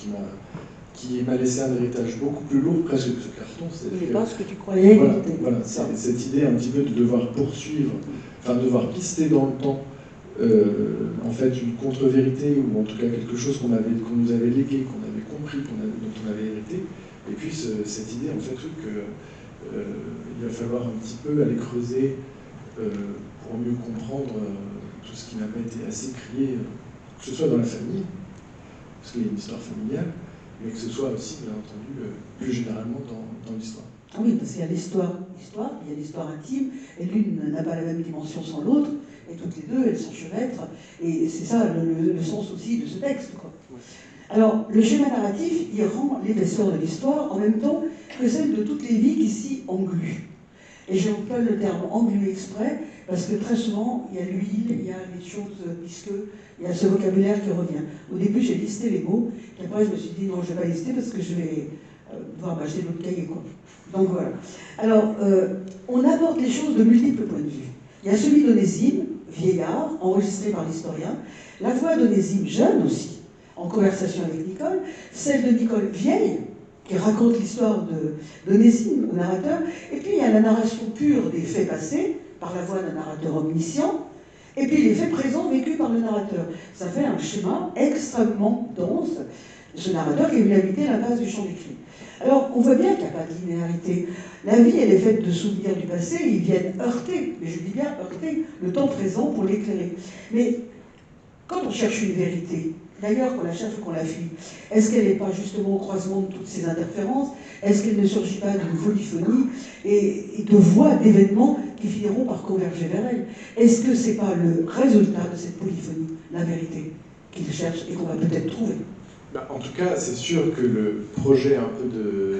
qui m'a laissé un héritage beaucoup plus lourd, presque que ce carton. C'est pas ce que tu croyais. Voilà, cette idée un petit peu de devoir poursuivre, enfin de devoir pister dans le temps, en fait une contre-vérité, ou en tout cas quelque chose qu'on nous avait légué, qu'on avait compris, dont on avait hérité, et puis cette idée en fait il va falloir un petit peu aller creuser pour mieux comprendre tout ce qui n'a pas été assez crié, que ce soit dans la famille, parce qu'il y a une histoire familiale, mais que ce soit aussi, bien entendu, plus généralement dans l'histoire. Ah oui, parce qu'il y a l'histoire, il y a l'histoire intime, et l'une n'a pas la même dimension sans l'autre, et toutes les deux, elles s'enchevêtrent, et c'est ça le sens aussi de ce texte, quoi. Alors, le schéma narratif, il rend l'épaisseur de l'histoire en même temps que celle de toutes les vies qui s'y engluent. Et j'emploie le terme englué exprès, parce que très souvent, il y a l'huile, il y a les choses visqueuses, il y a ce vocabulaire qui revient. Au début, j'ai listé les mots, et après, je me suis dit, non, je ne vais pas lister parce que je vais devoir m'acheter d'autres cahiers, quoi. Donc voilà. Alors, on aborde les choses de multiples points de vue. Il y a celui d'Onésime, vieillard, enregistré par l'historien, la voix d'Onésime, jeune aussi, en conversation avec Nicole, celle de Nicole vieille, qui raconte l'histoire d'Onésime, au narrateur, et puis il y a la narration pure des faits passés, par la voix d'un narrateur omniscient, et puis les faits présents vécus par le narrateur. Ça fait un schéma extrêmement dense, ce narrateur qui est venu habiter la base du champ d'écrit. Alors, on voit bien qu'il n'y a pas de linéarité. La vie, elle est faite de souvenirs du passé, ils viennent heurter, mais je dis bien heurter, le temps présent pour l'éclairer. Mais quand on cherche une vérité, d'ailleurs qu'on la cherche ou qu'on la fuit, est-ce qu'elle n'est pas justement au croisement de toutes ces interférences? Est-ce qu'elle ne surgit pas d'une polyphonie et de voix, d'événements qui finiront par converger vers elle? Est-ce que ce n'est pas le résultat de cette polyphonie, la vérité, qu'il cherche et qu'on va peut-être trouver? En tout cas, c'est sûr que le projet un peu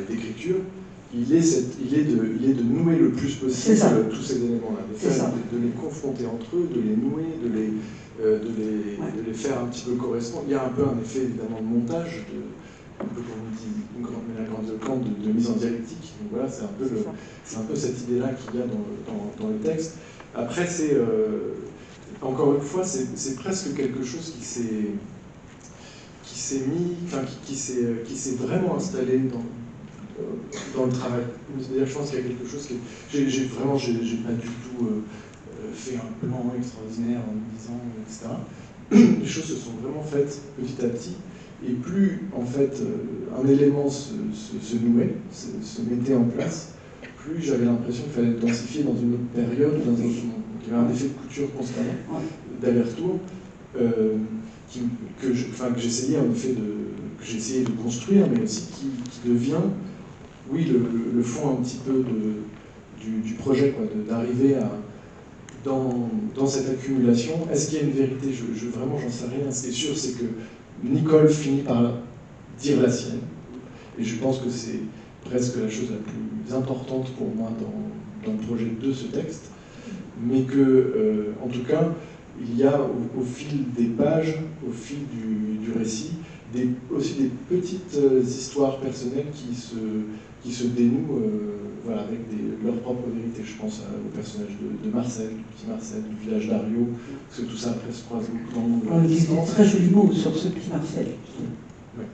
d'écriture, il est de nouer le plus possible tous ces éléments-là, de les confronter entre eux, de les nouer, de les faire un petit peu correspondre. Il y a un peu un effet évidemment de montage, un peu comme on dit la grande Kant, de mise en dialectique. Donc voilà, c'est un peu cette idée-là qu'il y a dans le texte. Après, encore une fois, c'est presque quelque chose qui s'est vraiment installé dans le travail. C'est-à-dire, je pense qu'il y a quelque chose j'ai pas du tout fait un plan extraordinaire en me disant, etc. Les choses se sont vraiment faites petit à petit, et plus en fait un élément se nouait, se mettait en place, plus j'avais l'impression qu'il fallait le densifier dans une autre période, dans un autre monde. Donc il y avait un effet de couture constamment, d'aller-retour. Que j'essayais de construire, mais aussi qui devient, oui, le fond un petit peu du projet, d'arriver dans cette accumulation. Est-ce qu'il y a une vérité? Vraiment, j'en sais rien. Ce qui est sûr, c'est que Nicole finit par dire la sienne, et je pense que c'est presque la chose la plus importante pour moi dans le projet de ce texte, mais que, en tout cas, il y a au fil des pages, au fil du récit, aussi des petites histoires personnelles qui se dénouent avec leur propre vérité. Je pense au personnage de Marcel, du petit Marcel, du village d'Ario, parce que tout ça après se croise beaucoup dans le distance. Très joli mot sur ce petit Marcel. Ouais.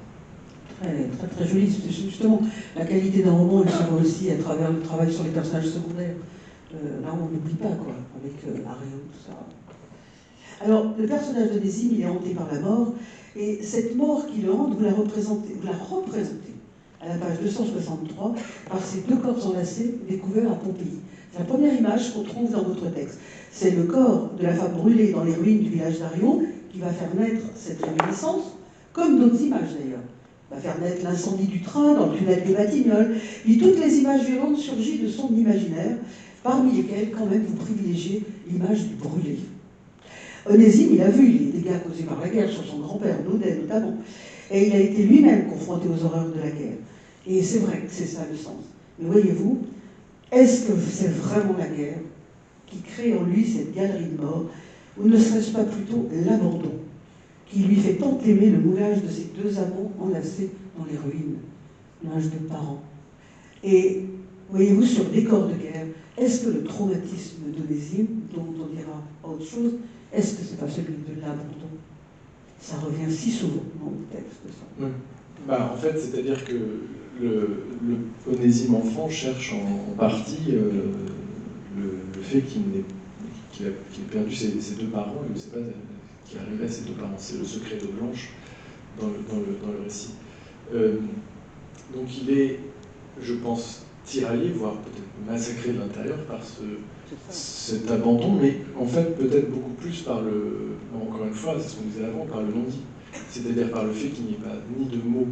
Très, très, très joli. Justement, la qualité d'un roman, elle se voit aussi à travers le travail sur les personnages secondaires. Là, on n'oublie pas, avec Ario, tout ça. Alors, le personnage d'Onésime, il est hanté par la mort, et cette mort qui le hante, vous la représentez à la page 263 par ces deux corps enlacés découverts à Pompéi. C'est la première image qu'on trouve dans votre texte. C'est le corps de la femme brûlée dans les ruines du village d'Arion qui va faire naître cette réminiscence, comme d'autres images d'ailleurs. Va faire naître l'incendie du train dans le tunnel des Batignolles, et toutes les images violentes surgissent de son imaginaire, parmi lesquelles quand même vous privilégiez l'image du brûlé. Onésime, il a vu les dégâts causés par la guerre sur son grand-père, Naudet notamment, et il a été lui-même confronté aux horreurs de la guerre. Et c'est vrai que c'est ça le sens. Mais voyez-vous, est-ce que c'est vraiment la guerre qui crée en lui cette galerie de mort, ou ne serait-ce pas plutôt l'abandon qui lui fait tant aimer le moulage de ces deux amants enlacés dans les ruines, l'âge de parents? Et voyez-vous, sur des corps de guerre, est-ce que le traumatisme d'Onésime, dont on dira autre chose, est-ce que c'est pas celui de l'abandon? Ça revient si souvent dans le texte, ça. Oui. En fait, c'est-à-dire que le Onésime enfant cherche en partie le fait qu'il ait perdu ses deux parents, et il ne sait pas qui arrivait à ses deux parents. C'est le secret de Blanche dans le récit. Donc il est, je pense, tiraillé, voire peut-être massacré de l'intérieur par cet abandon, mais en fait peut-être beaucoup plus par encore une fois, c'est ce qu'on disait avant, par le non-dit. C'est-à-dire par le fait qu'il n'y ait pas ni de mots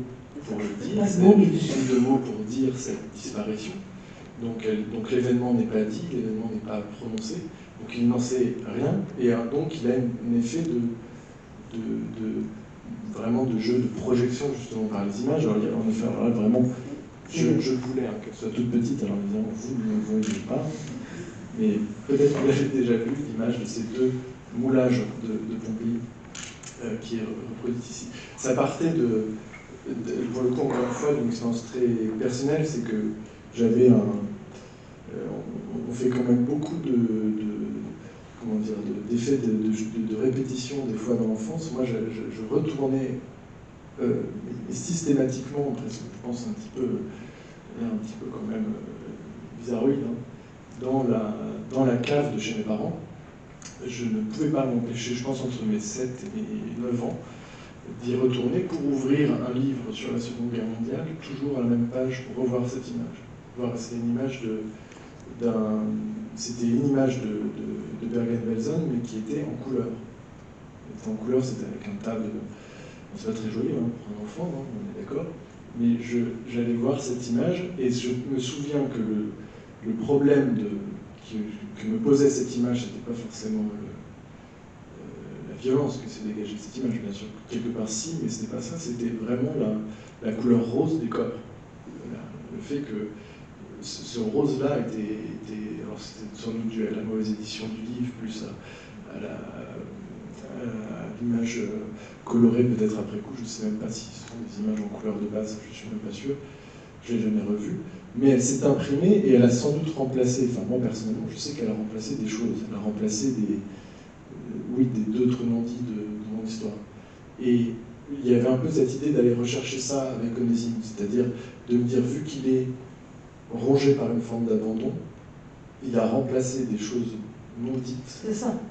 pour le dire, ni de mots pour dire cette disparition. Donc l'événement n'est pas dit, l'événement n'est pas prononcé, donc il n'en sait rien, et donc il a un effet vraiment de jeu de projection justement par les images. Alors en effet, alors là, vraiment, je voulais qu'elle soit toute petite, alors évidemment vous ne le voyez pas, mais peut-être que vous l'avez déjà vu, l'image de ces deux moulages de Pompéi qui est reproduite ici. Ça partait pour le coup, encore une fois, d'une expérience très personnelle, c'est que j'avais on fait quand même beaucoup d'effets de répétition des fois dans l'enfance. Moi, je retournais mais systématiquement, presque, je pense un petit peu quand même bizarroïde, hein, dans la cave de chez mes parents. Je ne pouvais pas m'empêcher, je pense entre mes 7 et 9 ans, d'y retourner pour ouvrir un livre sur la Seconde Guerre mondiale, toujours à la même page, pour revoir cette image. C'est une image c'était une image de Bergen-Belsen, mais qui était en couleur. C'était avec un tas de... C'est pas très joli hein, pour un enfant, hein, on est d'accord. Mais j'allais voir cette image, et je me souviens que le problème que me posait cette image, c'était pas forcément la violence que s'est dégagée de cette image, bien sûr, quelque part si, mais c'était pas ça, c'était vraiment la couleur rose des corps. Le fait que ce rose-là était alors c'était sans doute dû à la mauvaise édition du livre, plus à l'image colorée peut-être après coup, je ne sais même pas si ce sont des images en couleur de base, je ne suis même pas sûr, je ne l'ai jamais revue, mais elle s'est imprimée et elle a sans doute remplacé, enfin moi personnellement je sais qu'elle a remplacé des choses, elle a remplacé d'autres non-dits de mon histoire. Et il y avait un peu cette idée d'aller rechercher ça avec Onésime, c'est-à-dire de me dire, vu qu'il est rongé par une forme d'abandon, il a remplacé des choses non dites,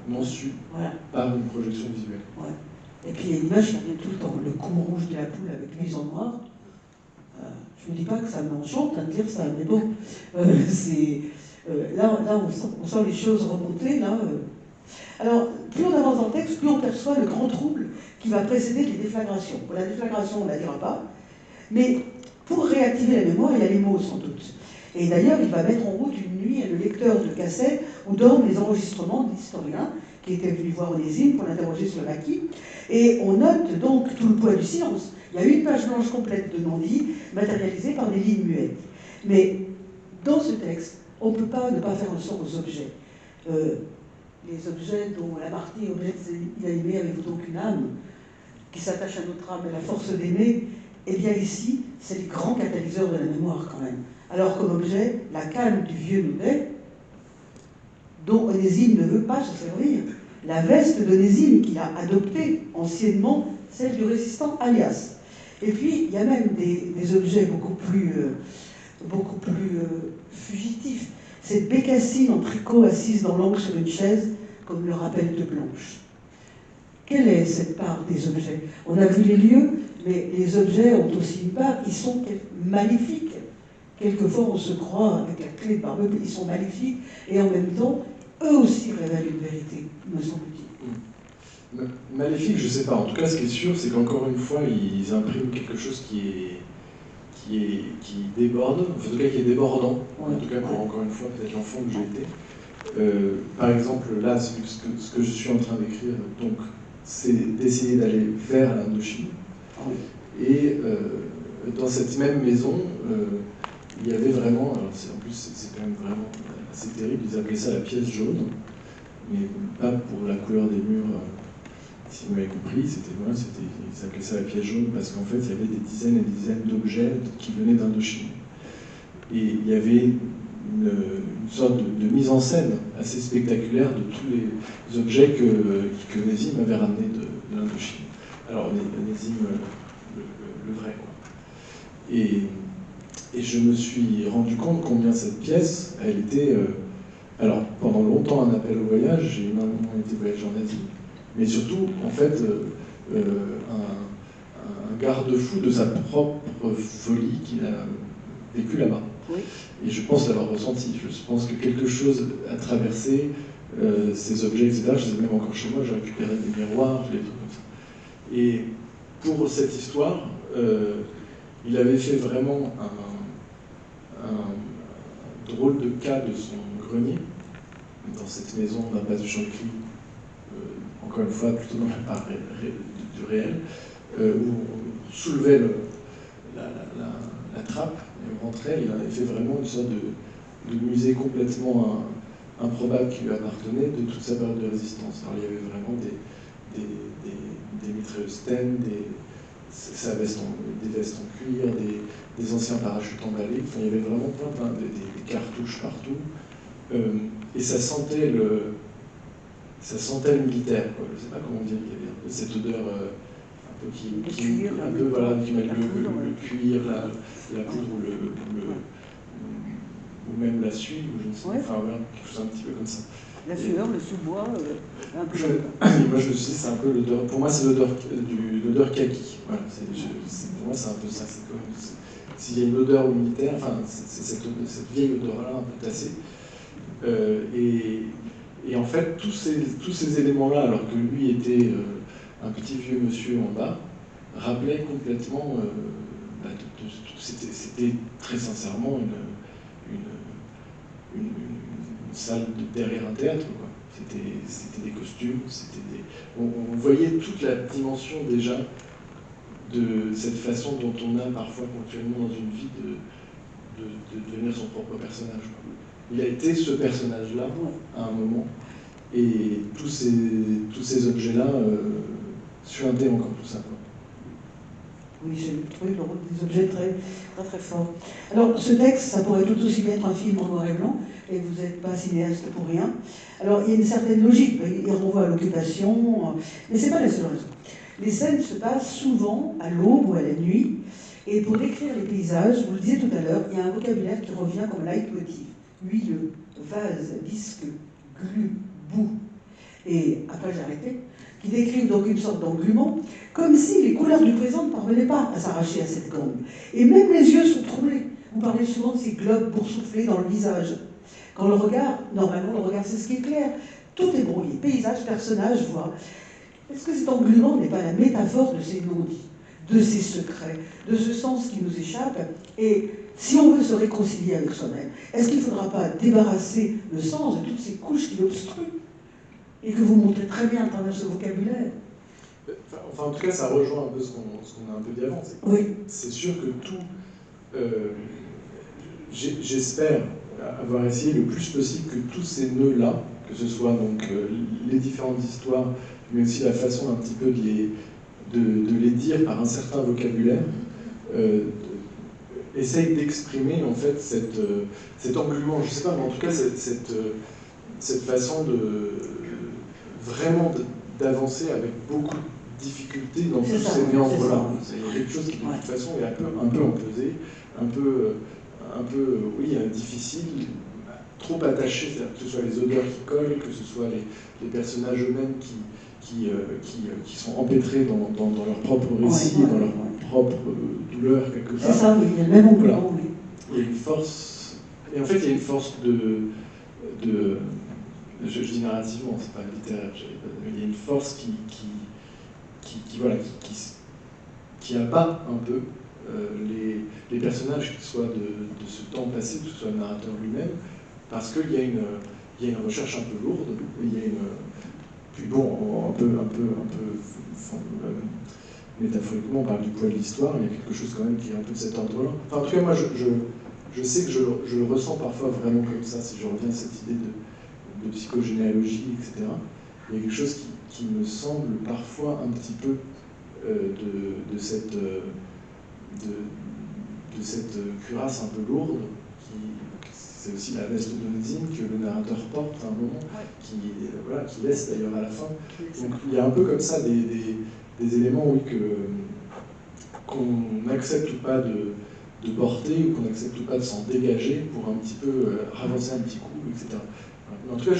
non sues, voilà, par une projection visuelle. Ouais. Et puis il y a une image qui revient tout le temps, le cou rouge de la poule avec l'huile en noir. Je ne dis pas que ça m'enchante de dire ça, mais bon, là on sent les choses remonter. Là, Alors, plus on avance dans le texte, plus on perçoit le grand trouble qui va précéder les déflagrations. Pour la déflagration, on ne la dira pas, mais pour réactiver la mémoire, il y a les mots sans doute. Et d'ailleurs, il va mettre en route une nuit le lecteur de cassette où dorment les enregistrements de l'historien qui était venu voir Onésime pour l'interroger sur le maquis. Et on note donc tout le poids du silence. Il y a une page blanche complète de non-dit, matérialisée par des lignes muettes. Mais dans ce texte, on ne peut pas ne pas faire allusion aux objets. Les objets dont Lamartine est objet il a aimé, avez-vous donc une âme qui s'attache à notre âme et la force d'aimer? Eh bien ici, c'est les grands catalyseurs de la mémoire quand même. Alors comme objet, la canne du vieux Noudet, dont Onésime ne veut pas se servir, la veste d'Onésime qu'il a adoptée anciennement, celle du résistant Alias. Et puis, il y a même des objets beaucoup plus fugitifs. Cette bécassine en tricot assise dans l'angle sur une chaise, comme le rappelle de Blanche. Quelle est cette part des objets? On a vu les lieux, mais les objets ont aussi une part, ils sont maléfiques. Quelquefois, on se croit avec la clé de Barbe, ils sont maléfiques, et en même temps, eux aussi révèlent une vérité, me semble-t-il. Maléfique, je ne sais pas. En tout cas, ce qui est sûr, c'est qu'encore une fois, ils impriment quelque chose qui déborde, en tout cas qui est débordant, en tout cas pour encore une fois peut-être l'enfant que j'ai été. Par exemple, là, ce que je suis en train d'écrire, donc, c'est d'essayer d'aller vers l'Indochine. Et dans cette même maison, il y avait vraiment, alors en plus c'est quand même vraiment assez terrible, ils appelaient ça la pièce jaune, mais pas pour la couleur des murs, si vous m'avez compris, ils appelaient ça la pièce jaune parce qu'en fait il y avait des dizaines et des dizaines d'objets qui venaient d'Indochine. Et il y avait une sorte de mise en scène assez spectaculaire de tous les objets que Onésime avait ramenés de l'Indochine. Alors Onésime, le vrai, quoi. Et je me suis rendu compte combien cette pièce, elle était, alors pendant longtemps un appel au voyage, j'ai énormément été voyager en Asie, mais surtout, en fait, un garde-fou de sa propre folie qu'il a vécu là-bas. Oui. Et je pense l'avoir ressenti. Je pense que quelque chose a traversé ces objets, etc. Je les ai même encore chez moi, j'ai récupéré des miroirs, des trucs comme ça. Et pour cette histoire, il avait fait vraiment un drôle de cas de son grenier, dans cette maison d'impasse du Champ-de-Cly, encore une fois, plutôt dans la part du réel, où on soulevait la trappe, et on rentrait, il avait fait vraiment une sorte de musée complètement improbable qui lui appartenait de toute sa période de résistance. Alors il y avait vraiment des mitrailleuses Sten, des vestes en cuir, des anciens parachutes emballés, enfin, il y avait vraiment plein des cartouches partout, et ça sentait le militaire, quoi. Je ne sais pas comment dire, il y avait un peu cette odeur un un peu, voilà, qui mettent le cuir, la poudre ou même la suie, ou je ne sais pas, enfin voilà, quelque chose un petit peu comme ça. La sueur, le sous-bois, un peu. Moi je me suis dit, c'est un peu l'odeur, pour moi c'est l'odeur kaki. Voilà, pour moi c'est un peu ça. S'il y a une odeur militaire, enfin c'est cette vieille odeur-là un peu tassée. Et en fait, tous ces éléments-là, alors que lui était un petit vieux monsieur en bas, rappelaient complètement, c'était très sincèrement une salle derrière un théâtre, quoi. C'était des costumes, on voyait toute la dimension déjà de cette façon dont on a parfois ponctuellement dans une vie de devenir son propre personnage, quoi. Il a été ce personnage-là à un moment, et tous ces objets-là suintaient encore tout ça, quoi. Oui, j'ai trouvé le rôle des objets très, très, très fort. Alors, ce texte, ça pourrait tout aussi bien être un film en noir et blanc, et vous n'êtes pas cinéaste pour rien. Alors, il y a une certaine logique, il renvoie à l'occupation, mais ce n'est pas la seule raison. Les scènes se passent souvent à l'aube ou à la nuit, et pour décrire les paysages, vous le disiez tout à l'heure, il y a un vocabulaire qui revient comme leitmotiv. Huileux, vase, visqueux, glu, boue. Et après, j'ai arrêté. Qui décrivent donc une sorte d'englument, comme si les couleurs du présent ne parvenaient pas à s'arracher à cette gangue. Et même les yeux sont troublés. Vous parlez souvent de ces globes boursouflés dans le visage. Quand le regard, normalement, le regard, c'est ce qui est clair. Tout est brouillé. Paysage, personnage, voix. Est-ce que cet englument n'est pas la métaphore de ces non-dits, de ces secrets, de ce sens qui nous échappe? Et si on veut se réconcilier avec soi-même, est-ce qu'il ne faudra pas débarrasser le sens de toutes ces couches qui l'obstruent et que vous montrez très bien à travers ce vocabulaire? Enfin, en tout cas, ça rejoint un peu ce qu'on a un peu dit avant. Oui. C'est sûr que tout... j'espère avoir essayé le plus possible que tous ces nœuds-là, que ce soit donc les différentes histoires, mais aussi la façon un petit peu de les dire par un certain vocabulaire, essaye d'exprimer en fait cet englument, je sais pas, mais en tout cas cette façon vraiment d'avancer avec beaucoup de difficulté dans tous ces méandres-là. C'est quelque chose qui de toute façon est un peu empesé, un peu oui, difficile, trop attaché, c'est-à-dire que ce soit les odeurs qui collent, que ce soit les personnages eux-mêmes qui sont empêtrés dans leur propre récit, dans leur propre douleur quelque part. C'est ça, oui, il y a le même englument, oui. Il y a une force, et en fait il y a une force je dis narrativement, c'est pas littéraire, il y a une force qui abat un peu les personnages qui soient de ce temps passé, que ce soit le narrateur lui-même, parce qu'il y a une recherche un peu lourde, et il y a puis bon, un peu métaphoriquement, on parle du poids de l'histoire, il y a quelque chose quand même qui est un peu de cet ordre-là. Enfin, en tout cas, moi, je sais que je le ressens parfois vraiment comme ça, si je reviens à cette idée de psychogénéalogie, etc. Il y a quelque chose qui me semble parfois un petit peu de cette cuirasse un peu lourde, c'est aussi la veste d'Onésime que le narrateur porte à un moment, qui laisse d'ailleurs à la fin. Donc il y a un peu comme ça des éléments, oui, qu'on n'accepte pas de porter, ou qu'on n'accepte pas de s'en dégager pour un petit peu ravancer un petit coup, etc. En tout cas,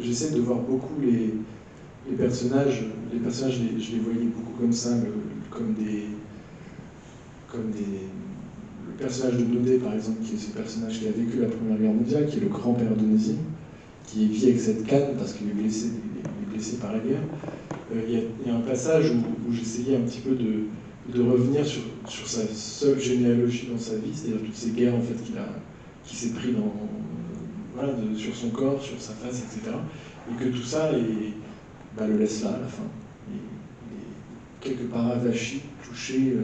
j'essaie de voir beaucoup les personnages, je les voyais beaucoup comme ça, le personnage de Naudet, par exemple, qui est ce personnage qui a vécu la Première Guerre mondiale, qui est le grand-père d'Onésime, qui vit avec cette canne parce qu'il est blessé par la guerre. Il y a un passage où j'essayais un petit peu de revenir sur sa seule généalogie dans sa vie, c'est-à-dire toutes ces guerres en fait qui s'est pris sur son corps, sur sa face, etc. Et que tout ça le laisse là à la fin. Il est quelque part avachi, touché,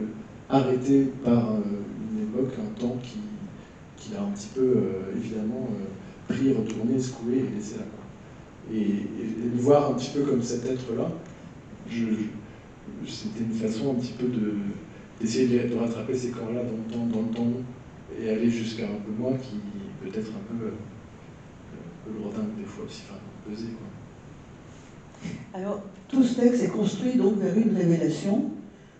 arrêté par une époque, un temps qui l'a un petit peu, évidemment, pris, retourné, secoué et laissé là. Et le voir un petit peu comme cet être-là, c'était une façon un petit peu d'essayer de rattraper ces corps-là dans le temps et aller jusqu'à un peu moi qui peut-être un peu lourdingue des fois aussi, enfin pesé, quoi. Alors, tout ce texte est construit donc vers une révélation,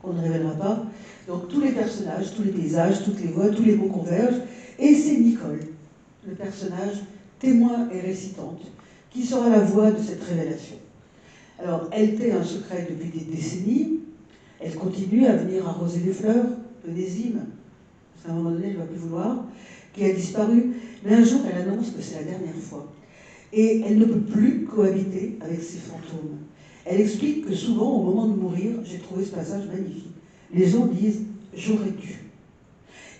qu'on ne révélera pas. Donc, tous les personnages, tous les paysages, toutes les voix, tous les mots convergent. Et c'est Nicole, le personnage témoin et récitante, qui sera la voix de cette révélation. Alors, elle tait un secret depuis des décennies. Elle continue à venir arroser les fleurs, Onésime, à un moment donné, elle ne va plus vouloir, qui a disparu. Mais un jour, elle annonce que c'est la dernière fois. Et elle ne peut plus cohabiter avec ces fantômes. Elle explique que souvent, au moment de mourir, j'ai trouvé ce passage magnifique, les gens disent « j'aurais dû ».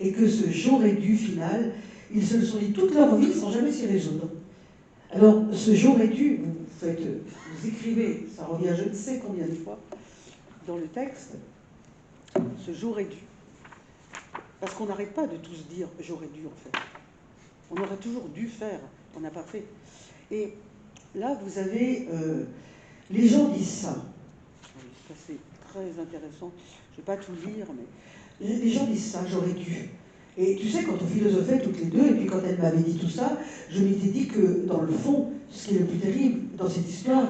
Et que ce « j'aurais dû » final, ils se le sont dit toute leur vie sans jamais s'y résoudre. Alors, ce « j'aurais dû », vous écrivez, ça revient je ne sais combien de fois dans le texte, ce « j'aurais dû ». Parce qu'on n'arrête pas de tous dire « j'aurais dû » en fait. On aurait toujours dû faire, on n'a pas fait. Et là, vous avez... les gens disent ça. Ça, c'est très intéressant. Je ne vais pas tout lire, mais... Les gens disent ça, j'aurais dû. Et tu sais, quand on philosophait toutes les deux, et puis quand elle m'avait dit tout ça, je m'étais dit que, dans le fond, ce qui est le plus terrible dans cette histoire,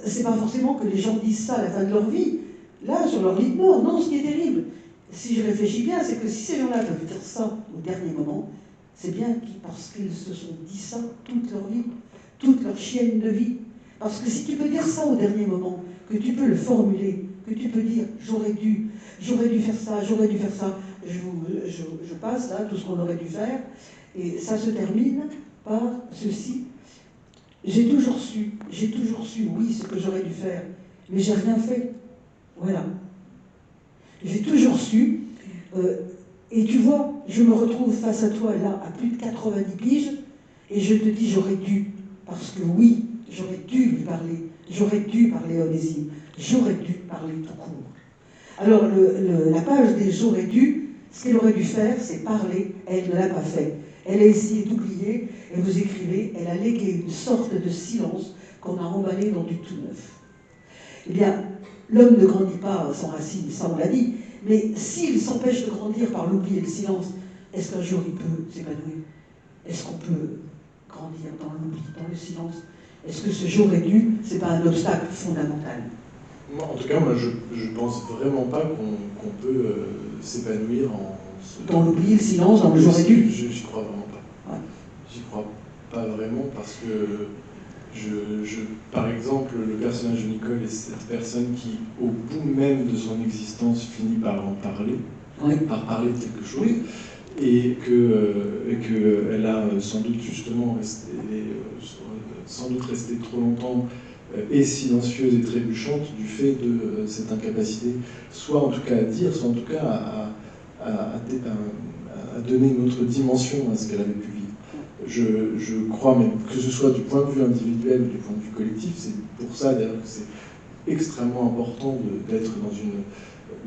c'est pas forcément que les gens disent ça à la fin de leur vie, là, sur leur lit de mort. Non, ce qui est terrible, si je réfléchis bien, c'est que si ces gens-là peuvent dire ça au dernier moment, c'est bien parce qu'ils se sont dit ça toute leur vie, toute leur chienne de vie. Parce que si tu peux dire ça au dernier moment, que tu peux le formuler, que tu peux dire j'aurais dû faire ça, j'aurais dû faire ça, je passe là tout ce qu'on aurait dû faire, et ça se termine par ceci. J'ai toujours su, oui, ce que j'aurais dû faire, mais j'ai rien fait. Voilà. J'ai toujours su, et tu vois, je me retrouve face à toi là, à plus de 90 piges, et je te dis j'aurais dû, parce que oui, j'aurais dû lui parler, j'aurais dû parler à Onésime, j'aurais dû parler tout court. Alors la page des j'aurais dû, ce qu'elle aurait dû faire, c'est parler, elle ne l'a pas fait. Elle a essayé d'oublier, et vous écrivez, elle a légué une sorte de silence qu'on a emballé dans du tout neuf. Eh bien, l'homme ne grandit pas sans racines, ça on l'a dit, mais s'il s'empêche de grandir par l'oubli et le silence, est-ce qu'un jour il peut s'épanouir? Est-ce qu'on peut grandir dans l'oubli, dans le silence? Est-ce que ce j'aurais dû, c'est pas un obstacle fondamental? Moi, en tout cas, moi, je pense vraiment pas qu'on peut s'épanouir dans l'oubli, le silence, dans le j'aurais dû. J'y crois vraiment pas. Ouais. J'y crois pas vraiment parce que par exemple, le personnage de Nicole est cette personne qui, au bout même de son existence, finit par en parler, oui. Par parler de quelque chose, oui. Et qu'elle a sans doute justement resté trop longtemps et silencieuse et trébuchante du fait de cette incapacité, soit en tout cas à dire, soit en tout cas à donner une autre dimension à ce qu'elle avait pu vivre. Je crois même que ce soit du point de vue individuel ou du point de vue collectif, c'est pour ça d'ailleurs que c'est extrêmement important d'être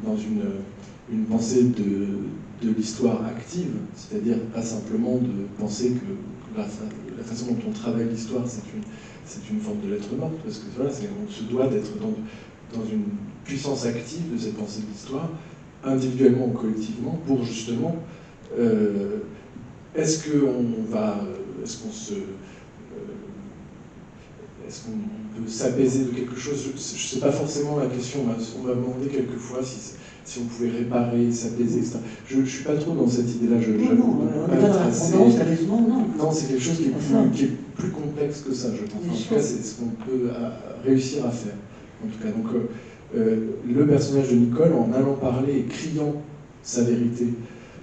dans une pensée de l'histoire active, c'est-à-dire pas simplement de penser que la façon dont on travaille l'histoire, c'est une forme de lettre morte, parce que voilà, on se doit d'être dans une puissance active de cette pensée de l'histoire, individuellement ou collectivement, pour justement est-ce qu'on peut s'apaiser de quelque chose? Je ne sais pas forcément la question. On m'a demandé quelquefois si on pouvait réparer, s'apaiser, etc. Je ne suis pas trop dans cette idée-là. Non, c'est quelque chose qui est plus complexe que ça, je pense. En tout cas, c'est ce qu'on peut réussir à faire. En tout cas, donc, le personnage de Nicole, en allant parler et criant sa vérité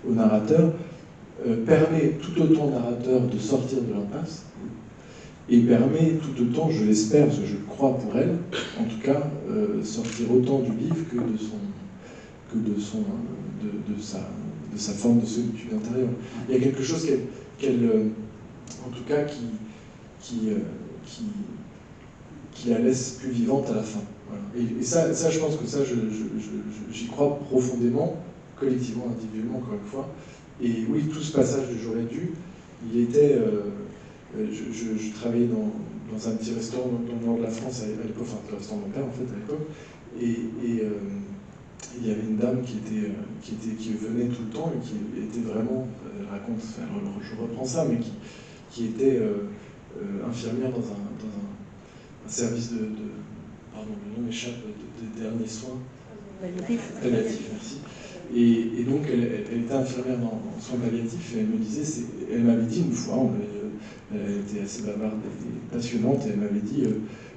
au narrateur, permet tout autant au narrateur de sortir de l'impasse et permet tout autant, je l'espère, parce que je le crois pour elle, en tout cas, sortir autant du livre que de sa forme de solitude intérieure. Il y a quelque chose en tout cas, qui la laisse plus vivante à la fin. Voilà. Et ça, je pense que ça, j'y crois profondément, collectivement, individuellement, encore une fois. Et oui, tout ce passage de j'aurais dû, il était... je travaillais dans un petit restaurant dans le nord de la France à l'époque, enfin le restaurant de mon père en fait à l'époque, et il y avait une dame qui venait tout le temps et qui était vraiment, elle raconte, je reprends ça, mais qui était infirmière un service pardon, le nom m'échappe, des derniers soins. Palliatifs, merci. Et donc, elle était infirmière en soins palliatifs, et elle m'avait dit une fois, elle était assez bavarde et passionnante, et elle m'avait dit,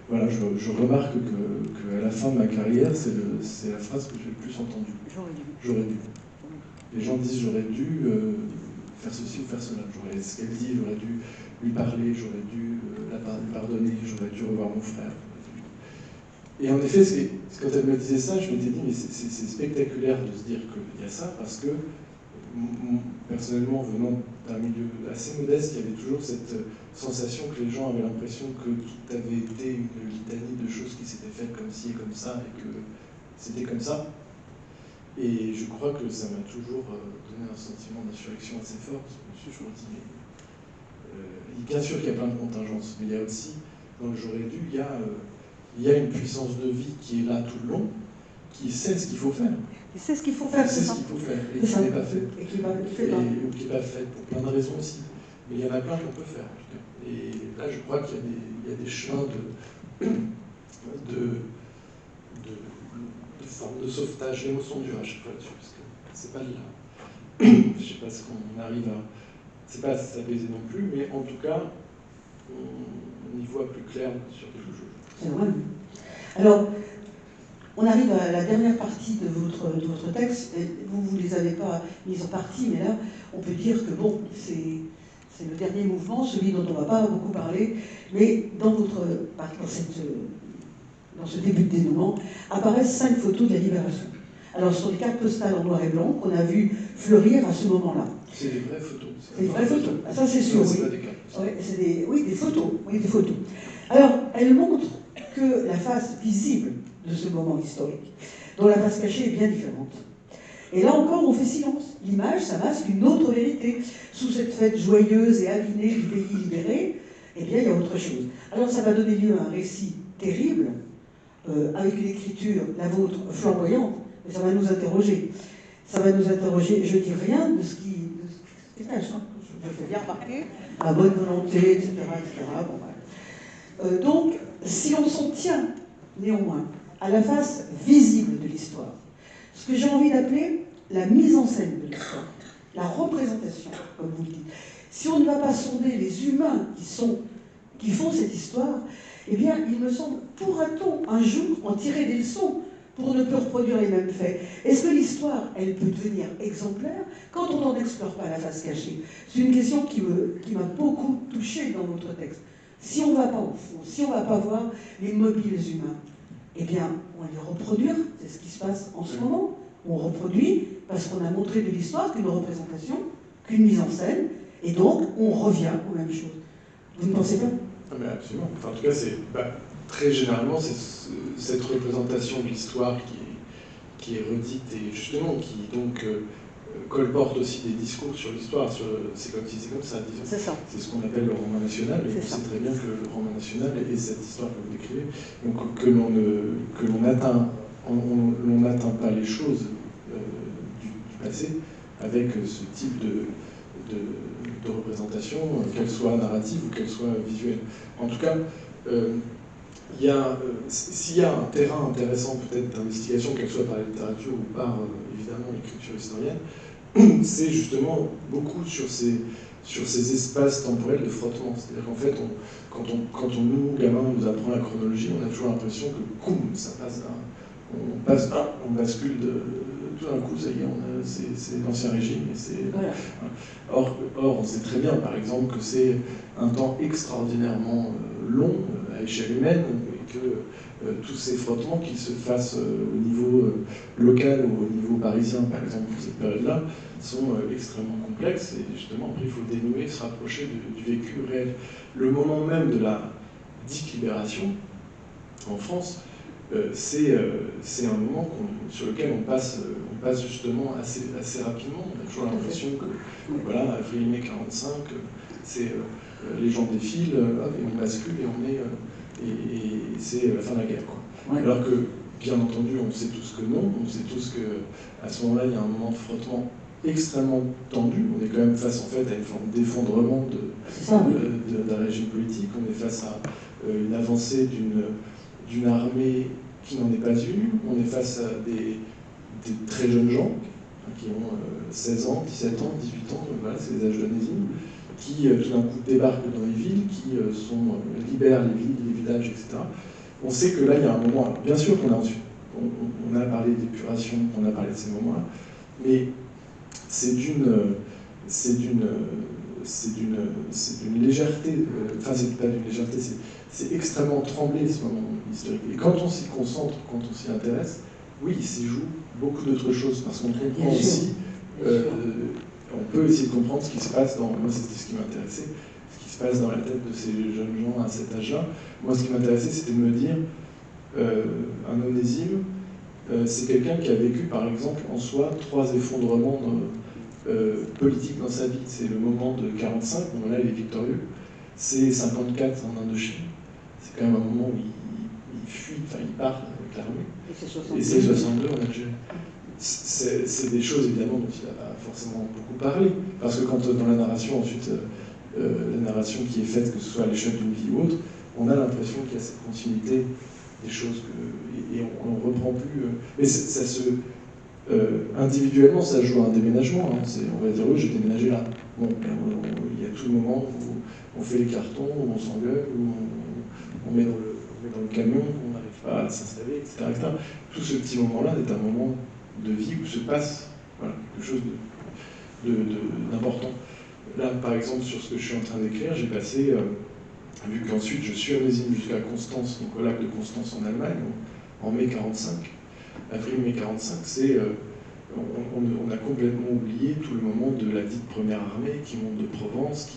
voilà, je remarque qu'à la fin de ma carrière, c'est la phrase que j'ai le plus entendue. J'aurais dû. Les gens disent j'aurais dû faire ceci ou faire cela. Ce qu'elle dit, j'aurais dû lui parler, j'aurais dû la pardonner, j'aurais dû revoir mon frère. Et en effet, quand elle me disait ça, je m'étais dit, mais c'est spectaculaire de se dire qu'il y a ça, parce que, personnellement, venant d'un milieu assez modeste, il y avait toujours cette sensation que les gens avaient l'impression que tout avait été une litanie de choses qui s'étaient faites comme ci et comme ça, et que c'était comme ça. Et je crois que ça m'a toujours donné un sentiment d'insurrection assez fort, parce que je me suis toujours dit, mais bien sûr qu'il y a plein de contingences, mais il y a aussi, dans le j'aurais dû, il y a une puissance de vie qui est là tout le long, qui sait ce qu'il faut faire. Qui sait ce qu'il faut faire, c'est ça. Qui sait ce qu'il faut faire, et qui n'est pas fait. Et qui n'est pas fait, pour plein de raisons aussi. Mais il y en a plein qu'on peut faire, en tout cas. Et là, je crois qu'il y a des chemins forme de sauvetage. Les mots sont durs à chaque fois là-dessus, parce que c'est pas là. Je sais pas ce qu'on arrive à... C'est pas s'apaiser non plus, mais en tout cas, on y voit plus clair sur quelque chose. C'est vrai. Alors, on arrive à la dernière partie de votre texte. Vous ne les avez pas mis en partie, mais là, on peut dire que bon, c'est le dernier mouvement, celui dont on ne va pas beaucoup parler, mais dans ce début de dénouement, apparaissent 5 photos de la Libération. Alors, ce sont des cartes postales en noir et blanc qu'on a vu fleurir à ce moment-là. C'est des vraies photos. C'est des vraies photos. Ah, ça, c'est sûr. Non, oui. Pas des cartes. Oui, des photos. Oui, des photos. Alors, elles montrent que la face visible de ce moment historique, dont la face cachée est bien différente. Et là encore, on fait silence. L'image, ça masque une autre vérité. Sous cette fête joyeuse et avinée du pays libéré, eh bien, il y a autre chose. Alors, ça va donner lieu à un récit terrible, avec une écriture, la vôtre, flamboyante, mais ça va nous interroger. Ça va nous interroger, je ne dis rien de ce qui cache, hein. Je fais bien remarquer, la bonne volonté, etc. Bon, voilà. Donc, si on s'en tient, néanmoins, à la face visible de l'histoire, ce que j'ai envie d'appeler la mise en scène de l'histoire, la représentation, comme vous le dites, si on ne va pas sonder les humains qui font cette histoire, eh bien, il me semble, pourra-t-on un jour en tirer des leçons pour ne plus reproduire les mêmes faits? Est-ce que l'histoire, elle peut devenir exemplaire quand on n'en explore pas la face cachée? C'est une question qui m'a beaucoup touchée dans votre texte. Si on ne va pas au fond, si on ne va pas voir les mobiles humains, eh bien, on va les reproduire, c'est ce qui se passe en ce moment. On reproduit parce qu'on a montré de l'histoire qu'une représentation, qu'une mise en scène, et donc on revient aux mêmes choses. Vous ne pensez pas? Mais absolument. Enfin, en tout cas, très généralement, c'est cette représentation de l'histoire qui est redite et justement qui donc colporte aussi des discours sur l'histoire. C'est comme si c'est comme ça, disons. C'est ça. C'est ce qu'on appelle le roman national. Et c'est très bien que le roman national et cette histoire que vous décrivez, donc que l'on n'atteint pas les choses du passé avec ce type de représentation, qu'elle soit narrative ou qu'elle soit visuelle. En tout cas, s'il y a un terrain intéressant peut-être d'investigation, qu'elle soit par la littérature ou par évidemment l'écriture historienne, c'est justement beaucoup sur ces espaces temporels de frottement. C'est-à-dire qu'en fait, quand on nous, gamins, nous apprend la chronologie, on a toujours l'impression que, coum, ça passe on bascule tout d'un coup, ça y est, c'est l'Ancien Régime. Voilà. Or, on sait très bien, par exemple, que c'est un temps extraordinairement long à échelle humaine, et que tous ces frottements, qu'ils se fassent au niveau local ou au niveau parisien, par exemple, pour cette période-là, sont extrêmement complexes. Et justement, après, il faut dénouer, se rapprocher du vécu réel. Le moment même de la dite libération, en France, c'est un moment sur lequel on passe justement assez rapidement. On a toujours l'impression que, voilà, avril-mai 45, les gens défilent, et on bascule, et c'est la fin de la guerre, quoi. Ouais. Alors que, bien entendu, on sait tous que non, on sait tous qu'à ce moment-là, il y a un moment de frottement extrêmement tendu. On est quand même face en fait à une forme d'effondrement d'un régime politique. On est face à une avancée d'une armée qui n'en est pas une. On est face à des très jeunes gens qui ont 16 ans, 17 ans, 18 ans, voilà, c'est les âges d'Onésime, qui tout d'un coup débarquent dans les villes, qui libèrent les villes, les villages, etc. On sait que là, il y a un moment, bien sûr qu'on a ensuite, on a parlé d'épuration, on a parlé de ces moments-là, mais c'est d'une légèreté, enfin c'est pas d'une légèreté, c'est extrêmement tremblé ce moment historique. Et quand on s'y concentre, quand on s'y intéresse, oui, il s'y joue beaucoup d'autres choses, parce qu'on comprend aussi, on peut essayer de comprendre ce qui se passe moi c'était ce qui m'intéressait, ce qui se passe dans la tête de ces jeunes gens à cet âge-là. Moi ce qui m'intéressait c'était de me dire, un Onésime, c'est quelqu'un qui a vécu par exemple en soi 3 effondrements politiques dans sa vie. C'est le moment de 45, au moment là il est victorieux, c'est 54 en Indochine, c'est quand même un moment où il fuit, enfin il part avec l'armée, et c'est 62 en Algérie. C'est des choses évidemment dont il n'a pas forcément beaucoup parlé, parce que quand dans la narration ensuite, la narration qui est faite, que ce soit à l'échelle d'une vie ou autre, on a l'impression qu'il y a cette continuité des choses et on ne reprend plus. Mais ça individuellement, ça joue un déménagement. Hein. On va dire oui, j'ai déménagé là. Bon, il y a tout le moment où on fait les cartons, où on s'engueule, où on met dans le camion, où on n'arrive pas à s'installer, etc., etc. Tout ce petit moment-là est un moment de vie où se passe quelque chose d'important. Là, par exemple, sur ce que je suis en train d'écrire, j'ai passé, vu qu'ensuite je suis Onésime jusqu'à Constance, donc au lac de Constance en Allemagne, en mai 45. Avril-mai 45, on a complètement oublié tout le moment de la dite première armée qui monte de Provence,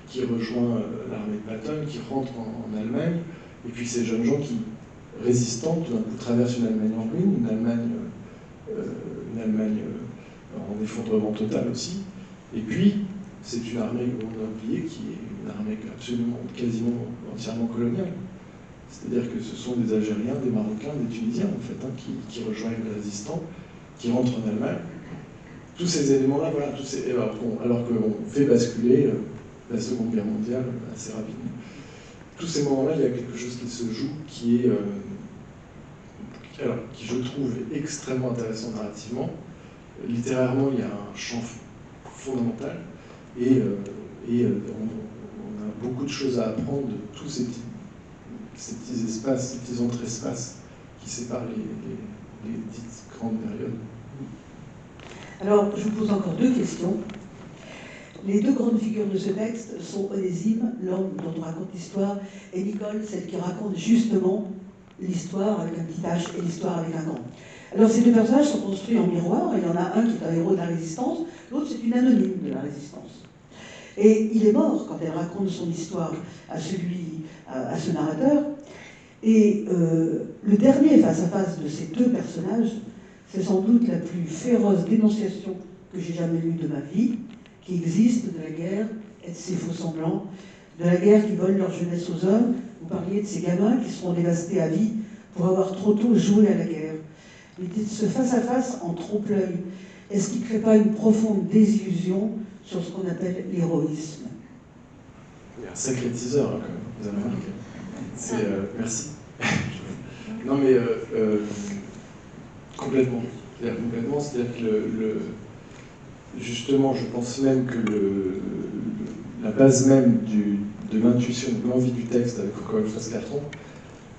qui rejoint l'armée de Patton, qui rentre en Allemagne, et puis ces jeunes gens qui, résistants, tout d'un coup traversent une Allemagne en ruine, une Allemagne en effondrement total aussi. Et puis, c'est une armée qu'on a oubliée, qui est une armée absolument, quasiment entièrement coloniale. C'est-à-dire que ce sont des Algériens, des Marocains, des Tunisiens, en fait, qui rejoignent les résistants, qui rentrent en Allemagne. Tous ces éléments-là, voilà, alors qu'on fait basculer la Seconde Guerre mondiale assez rapidement. Tous ces moments-là, il y a quelque chose qui se joue, qui je trouve extrêmement intéressant narrativement. Littérairement, il y a un champ fondamental, et on a beaucoup de choses à apprendre de tous ces petits espaces, ces petits entre-espaces qui séparent les dites grandes périodes. Alors, je vous pose encore 2 questions. Les 2 grandes figures de ce texte sont Onésime, l'homme dont on raconte l'histoire, et Nicole, celle qui raconte justement l'histoire avec un petit H et l'histoire avec un grand. Alors ces 2 personnages sont construits en miroir. Il y en a un qui est un héros de la résistance, l'autre c'est une anonyme de la résistance. Et il est mort quand elle raconte son histoire à ce narrateur. Et le dernier face-à-face de ces 2 personnages, c'est sans doute la plus féroce dénonciation que j'ai jamais lue de ma vie, qui existe de la guerre et de ses faux-semblants, de la guerre qui vole leur jeunesse aux hommes. Vous parliez de ces gamins qui seront dévastés à vie pour avoir trop tôt joué à la guerre. Mais ce face-à-face en trompe-l'œil, est-ce qu'il ne crée pas une profonde désillusion sur ce qu'on appelle l'héroïsme? Il y a un sacré teaser, là, quand même, vous avez remarqué. Merci. Non, mais complètement. C'est-à-dire que justement, je pense même que la base même de l'intuition, de l'envie du texte avec Encore une fois ce carton,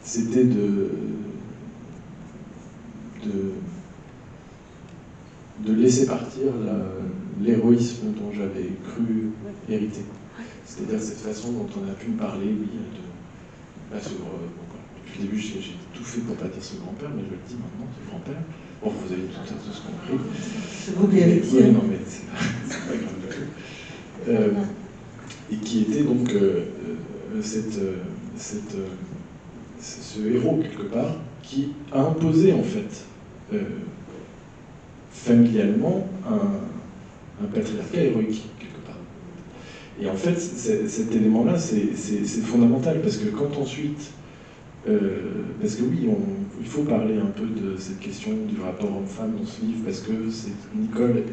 c'était de laisser partir l'héroïsme dont j'avais cru hériter. C'est-à-dire cette façon dont on a pu me parler, oui, depuis le début, j'ai tout fait pour ne pas dire ce grand-père, mais je le dis maintenant, ce grand-père. Bon, vous avez tous compris. C'est vous qui avez dit. Oui, non, mais c'est pas grave du tout. Et qui était donc ce héros, quelque part, qui a imposé, en fait, familialement, un patriarcat héroïque, quelque part. Et en fait, cet élément-là, c'est fondamental, parce que quand ensuite... parce que oui, il faut parler un peu de cette question du rapport homme-femme dans ce livre, parce que Nicole,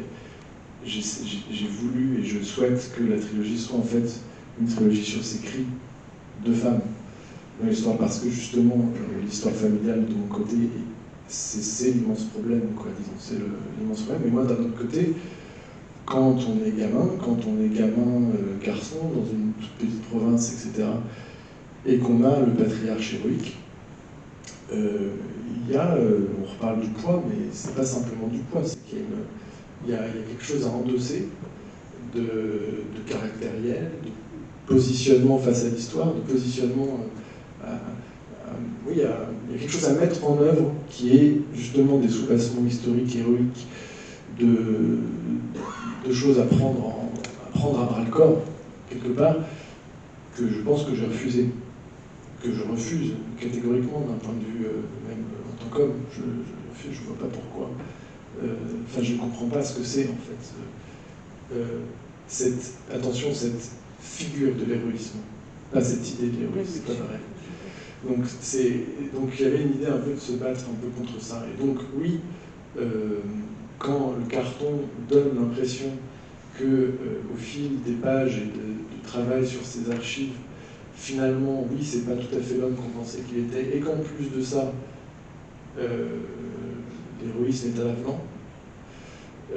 j'ai voulu et je souhaite que la trilogie soit en fait une trilogie sur ces cris de femmes dans l'histoire, parce que justement l'histoire familiale de mon côté, c'est l'immense problème, quoi, disons, c'est l'immense problème. Et moi, d'un autre côté, quand on est gamin garçon dans une toute petite province, etc., et qu'on a le patriarche héroïque, il y a, on reparle du poids, mais c'est pas simplement du poids, c'est qu'il y a quelque chose à endosser de caractériel, de positionnement face à l'histoire, de positionnement oui, il y a quelque chose à mettre en œuvre qui est justement des soupassements historiques, héroïques, de choses à prendre à bras-le-corps, quelque part, que je pense que j'ai refusé, que je refuse catégoriquement d'un point de vue, même en tant qu'homme, je refuse, je ne vois pas pourquoi. Enfin, je ne comprends pas ce que c'est, en fait, cette figure de l'héroïsme, pas cette idée de l'héroïsme, c'est pas pareil. Donc il y avait une idée un peu de se battre un peu contre ça. Et donc oui, quand le carton donne l'impression que au fil des pages et du travail sur ces archives, finalement, oui, c'est pas tout à fait l'homme qu'on pensait qu'il était, et qu'en plus de ça, l'héroïsme est à l'avenant,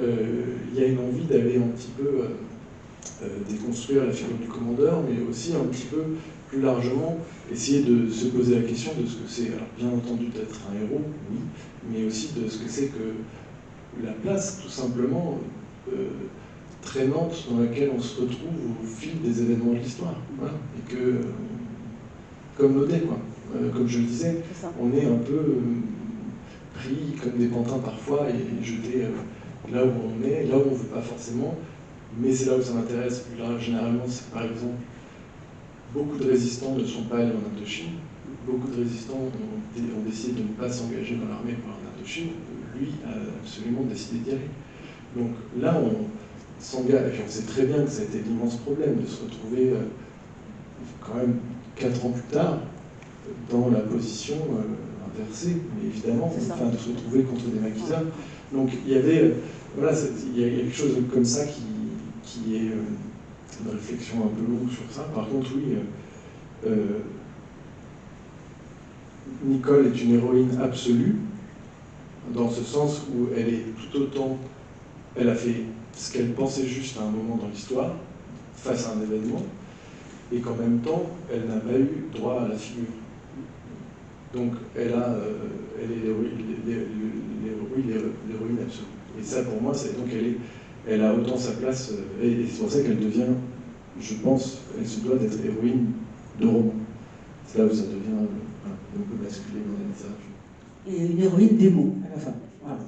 il y a une envie d'aller un petit peu déconstruire la figure du commandeur, mais aussi un petit peu plus largement essayer de se poser la question de ce que c'est, alors bien entendu d'être un héros, oui, mais aussi de ce que c'est que la place, tout simplement, traînante dans laquelle on se retrouve au fil des événements de l'histoire. Voilà. Et que, comme nos dés, quoi. Comme je le disais, on est un peu pris comme des pantins parfois et jeté là où on est, là où on ne veut pas forcément, mais c'est là où ça m'intéresse. Plus là, généralement, c'est par exemple, beaucoup de résistants ne sont pas allés en Indochine, beaucoup de résistants ont décidé de ne pas s'engager dans l'armée pour en Indochine, lui a absolument décidé d'y aller. Donc là, on s'engage, et puis on sait très bien que ça a été l'immense problème de se retrouver quand même 4 ans plus tard dans la position inversée, mais évidemment, enfin, de se retrouver contre des maquisards. Donc il y avait, voilà, il y a quelque chose comme ça qui est une réflexion un peu longue sur ça. Par contre, oui, Nicole est une héroïne absolue, dans ce sens où elle est tout autant, elle a fait ce qu'elle pensait juste à un moment dans l'histoire, face à un événement, et qu'en même temps, elle n'a pas eu droit à la figure. Donc, elle est l'héroïne absolue. Et ça, pour moi, c'est donc elle a autant sa place, et c'est pour ça qu'elle devient, je pense, elle se doit d'être héroïne de roman. C'est là où ça devient un peu masculin dans la littérature. Et une héroïne des mots, à la fin. Voilà.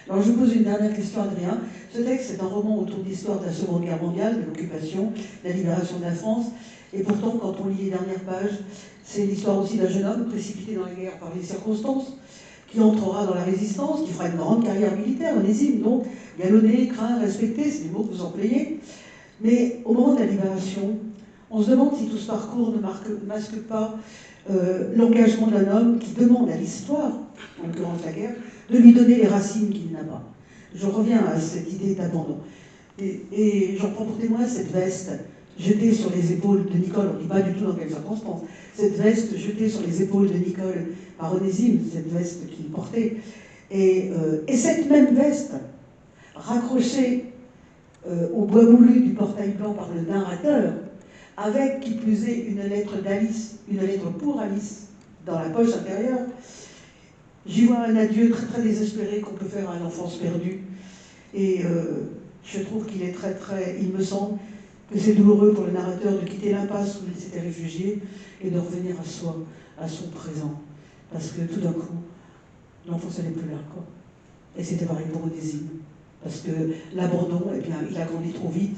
Alors, je vous pose une dernière question, Adrien. Ce texte est un roman autour de l'histoire de la Seconde Guerre mondiale, de l'occupation, de la libération de la France. Et pourtant, quand on lit les dernières pages, c'est l'histoire aussi d'un jeune homme précipité dans la guerre par les circonstances, qui entrera dans la résistance, qui fera une grande carrière militaire, Onésime, donc galonné, craint, respecté, c'est des mots que vous employez. Mais au moment de la libération, on se demande si tout ce parcours ne masque pas l'engagement d'un homme qui demande à l'histoire, en l'occurrence la guerre, de lui donner les racines qu'il n'a pas. Je reviens à cette idée d'abandon. Et j'en prends pour témoin cette veste jetée sur les épaules de Nicole, on ne dit pas du tout dans quelles circonstances, cette veste jetée sur les épaules de Nicole par Onésime, cette veste qu'il portait. Et cette même veste, raccrochée au bois moulu du portail blanc par le narrateur, avec, qui plus est, une lettre d'Alice, une lettre pour Alice, dans la poche intérieure, j'y vois un adieu très très désespéré qu'on peut faire à l'enfance perdue. Et je trouve qu'il est il me semble que c'est douloureux pour le narrateur de quitter l'impasse où il s'était réfugié et de revenir à soi, à son présent. Parce que tout d'un coup, l'enfance n'est plus là, quoi. Et c'était pareil pour Onésime. Parce que l'abandon, eh bien, il a grandi trop vite,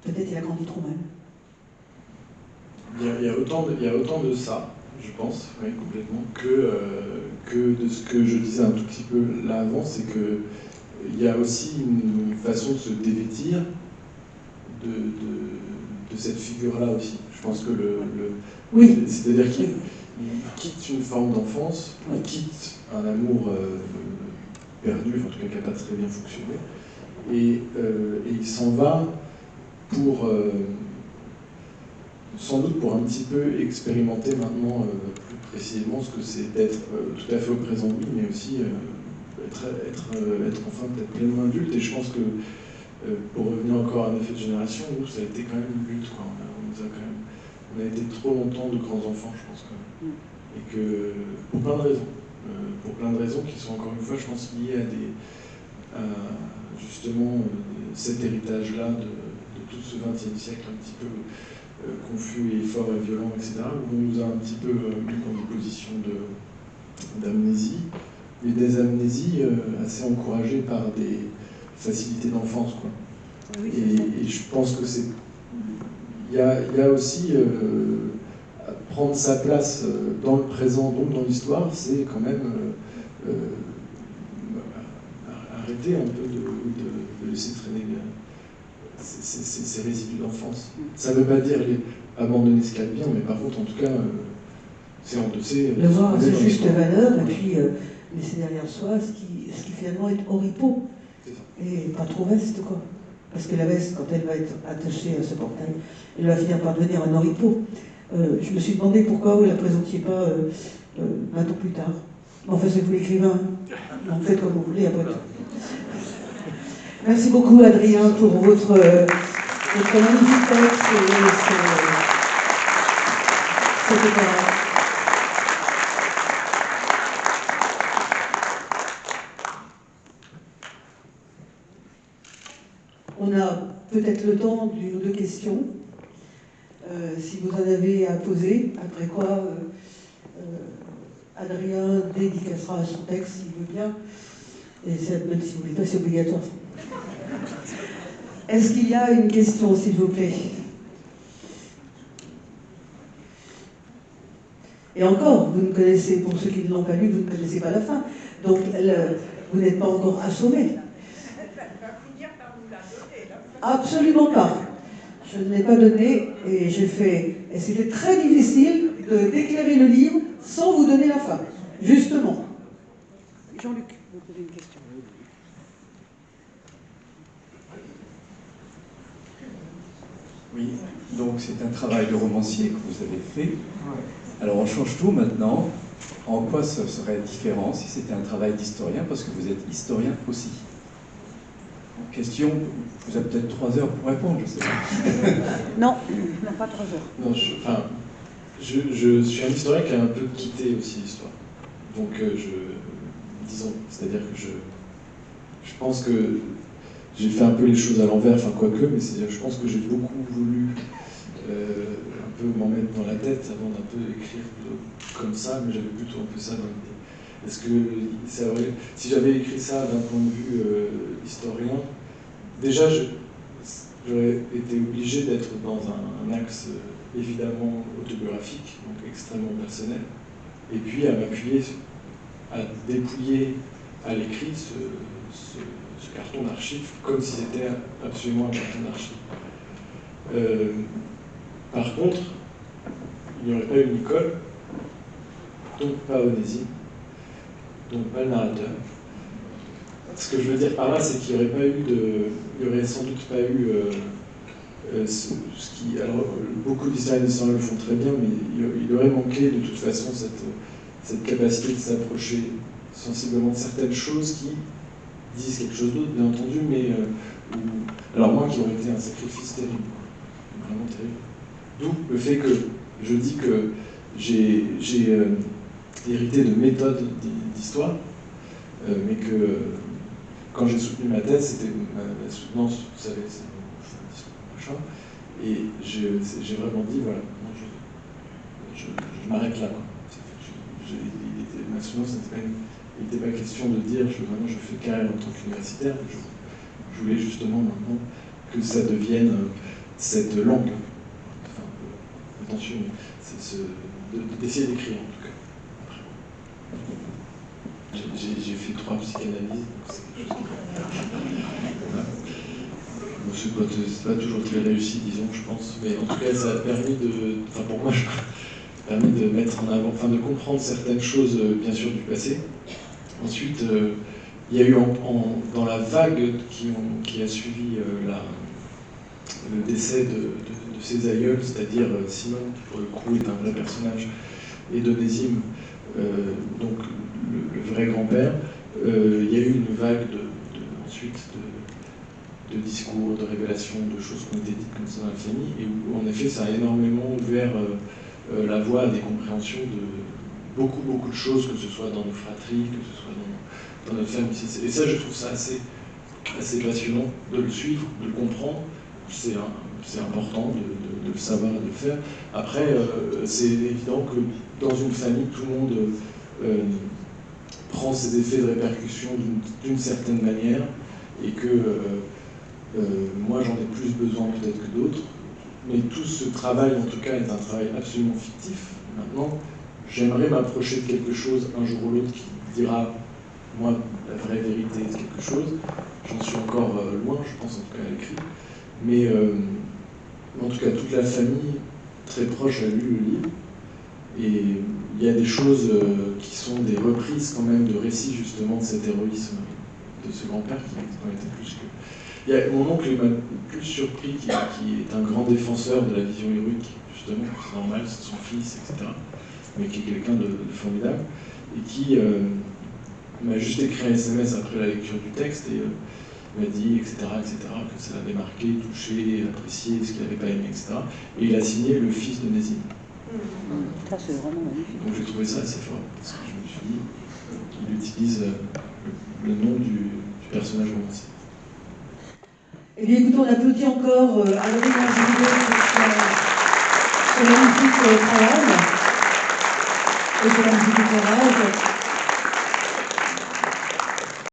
peut-être il a grandi trop mal. Il y a autant de ça, je pense, oui, complètement, que de ce que je disais un tout petit peu là avant, c'est qu'il y a aussi une façon de se dévêtir de cette figure-là aussi. Je pense que oui. C'est-à-dire qu'il quitte une forme d'enfance, il quitte un amour perdu, en tout cas qui n'a pas très bien fonctionné, Et il s'en va pour, sans doute pour un petit peu expérimenter maintenant plus précisément ce que c'est d'être tout à fait au présent, oui, mais aussi être enfin peut-être pleinement adulte. Et je pense que, pour revenir encore à un effet de génération, nous, ça a été quand même une lutte, quoi. On a été trop longtemps de grands enfants, je pense, quand même. Et que, pour plein de raisons. Pour plein de raisons qui sont, encore une fois, je pense, liées à justement cet héritage-là de tout ce XXe siècle un petit peu confus et fort et violent, etc., où on nous a un petit peu mis dans des positions d'amnésie, et des amnésies assez encouragées par des facilités d'enfance, quoi. Oui, et je pense que c'est... Il y a aussi prendre sa place dans le présent, donc dans l'histoire, c'est quand même arrêter un peu de laisser traîner ces résidus d'enfance. Ça ne veut pas dire abandonner ce qu'il y a de bien, mais par contre, en tout cas, c'est endosser. Le voir à sa juste valeur, et puis laisser derrière soi ce qui finalement est oripeau. Et pas trop veste, quoi. Parce que la veste, quand elle va être attachée à ce portail, elle va finir par devenir un oripeau. Je me suis demandé pourquoi vous ne la présentiez pas 20 ans plus tard. Enfin, c'est vous l'écrivain. En faites comme vous voulez après tout. Merci beaucoup, Adrien, pour votre magnifique texte et cette opéra. On a peut-être le temps d'une ou deux questions, si vous en avez à poser, après quoi Adrien dédicacera son texte s'il veut bien, et même si vous ne voulez pas, c'est obligatoire. Est-ce qu'il y a une question, s'il vous plaît? Et encore, vous ne connaissez, pour ceux qui ne l'ont pas lu, vous ne connaissez pas la fin, donc vous n'êtes pas encore assommé. Absolument pas. Je ne l'ai pas donné et j'ai fait. Et c'était très difficile d'éclairer le livre sans vous donner la fin, justement. Jean-Luc, vous posez une question. Oui, donc c'est un travail de romancier que vous avez fait. Alors on change tout maintenant. En quoi ce serait différent si c'était un travail d'historien, parce que vous êtes historien aussi? Question, vous avez peut-être 3 heures pour répondre, je sais pas. Non, pas 3 heures. Non, je suis un historien qui a un peu quitté aussi l'histoire. Donc, disons, c'est-à-dire que je pense que j'ai fait un peu les choses à l'envers, enfin quoique, mais c'est-à-dire je pense que j'ai beaucoup voulu un peu m'en mettre dans la tête avant d'un peu écrire comme ça, mais j'avais plutôt un peu ça dans l'idée. Est-ce que si j'avais écrit ça d'un point de vue historien, déjà j'aurais été obligé d'être dans un axe évidemment autobiographique, donc extrêmement personnel, et puis à m'appuyer, à dépouiller à l'écrit ce carton d'archives comme si c'était absolument un carton d'archives. Par contre, il n'y aurait pas eu Nicole, donc pas Onésime, donc pas le narrateur. Ce que je veux dire par là, c'est qu'il n'y aurait sans doute pas eu ce qui, alors beaucoup d'historiens le font très bien, mais il aurait manqué de toute façon cette capacité de s'approcher sensiblement de certaines choses qui disent quelque chose d'autre, bien entendu, mais alors moi qui aurait été un sacrifice terrible, vraiment terrible. D'où le fait que je dis que j'ai hérité de méthodes d'histoire, mais que quand j'ai soutenu ma thèse, c'était ma soutenance, vous savez, c'est un discours machin, et j'ai vraiment dit, voilà, je m'arrête là, quoi. Ma soutenance, il n'était pas question de dire, maintenant je fais carrière en tant qu'universitaire, je voulais justement maintenant que ça devienne cette langue, enfin, attention, d'essayer d'écrire en tout cas. J'ai fait 3 psychanalyses, donc c'est quelque chose qui... Bon, c'est pas toujours très réussi, disons, je pense, mais en tout cas, ça a permis enfin pour moi, ça a permis de mettre en avant, enfin de comprendre certaines choses, bien sûr, du passé. Ensuite, il y a eu dans la vague qui a suivi le décès de ses aïeuls, c'est-à-dire Simone, qui pour le coup est un vrai personnage, et d'Onésime, donc le vrai grand-père, il y a eu une vague ensuite de discours, de révélations, de choses qui ont été dites comme ça dans la famille, et où en effet ça a énormément ouvert la voie à des compréhensions de beaucoup de choses, que ce soit dans nos fratries, que ce soit dans notre famille. Et ça, je trouve ça assez passionnant de le suivre, de le comprendre. C'est important de le savoir et de le faire. Après, c'est évident que dans une famille, tout le monde prend ses effets de répercussion d'une certaine manière, et que moi j'en ai plus besoin peut-être que d'autres, mais tout ce travail en tout cas est un travail absolument fictif. Maintenant, j'aimerais m'approcher de quelque chose un jour ou l'autre qui dira, moi, la vraie vérité de quelque chose. J'en suis encore loin, je pense en tout cas à l'écrit, mais en tout cas toute la famille très proche a lu le livre, et il y a des choses qui sont des reprises quand même de récits justement de cet héroïsme de ce grand-père qui ont été plus que... Il y a mon oncle m'a plus surpris, qui est un grand défenseur de la vision héroïque, justement, c'est normal, c'est son fils, etc., mais qui est quelqu'un de formidable, et qui m'a juste écrit un SMS après la lecture du texte, et m'a dit, etc., que ça l'avait marqué, touché, apprécié, ce qu'il n'avait pas aimé, etc. Et il a signé le fils de Onésime. Ça, c'est vraiment magnifique. Donc j'ai trouvé ça assez fort, parce que je me suis dit, il utilise le nom du personnage romancier. Eh bien, écoutez, on applaudit encore Adrien Angelides pour son magnifique travail et pour la musique du travail.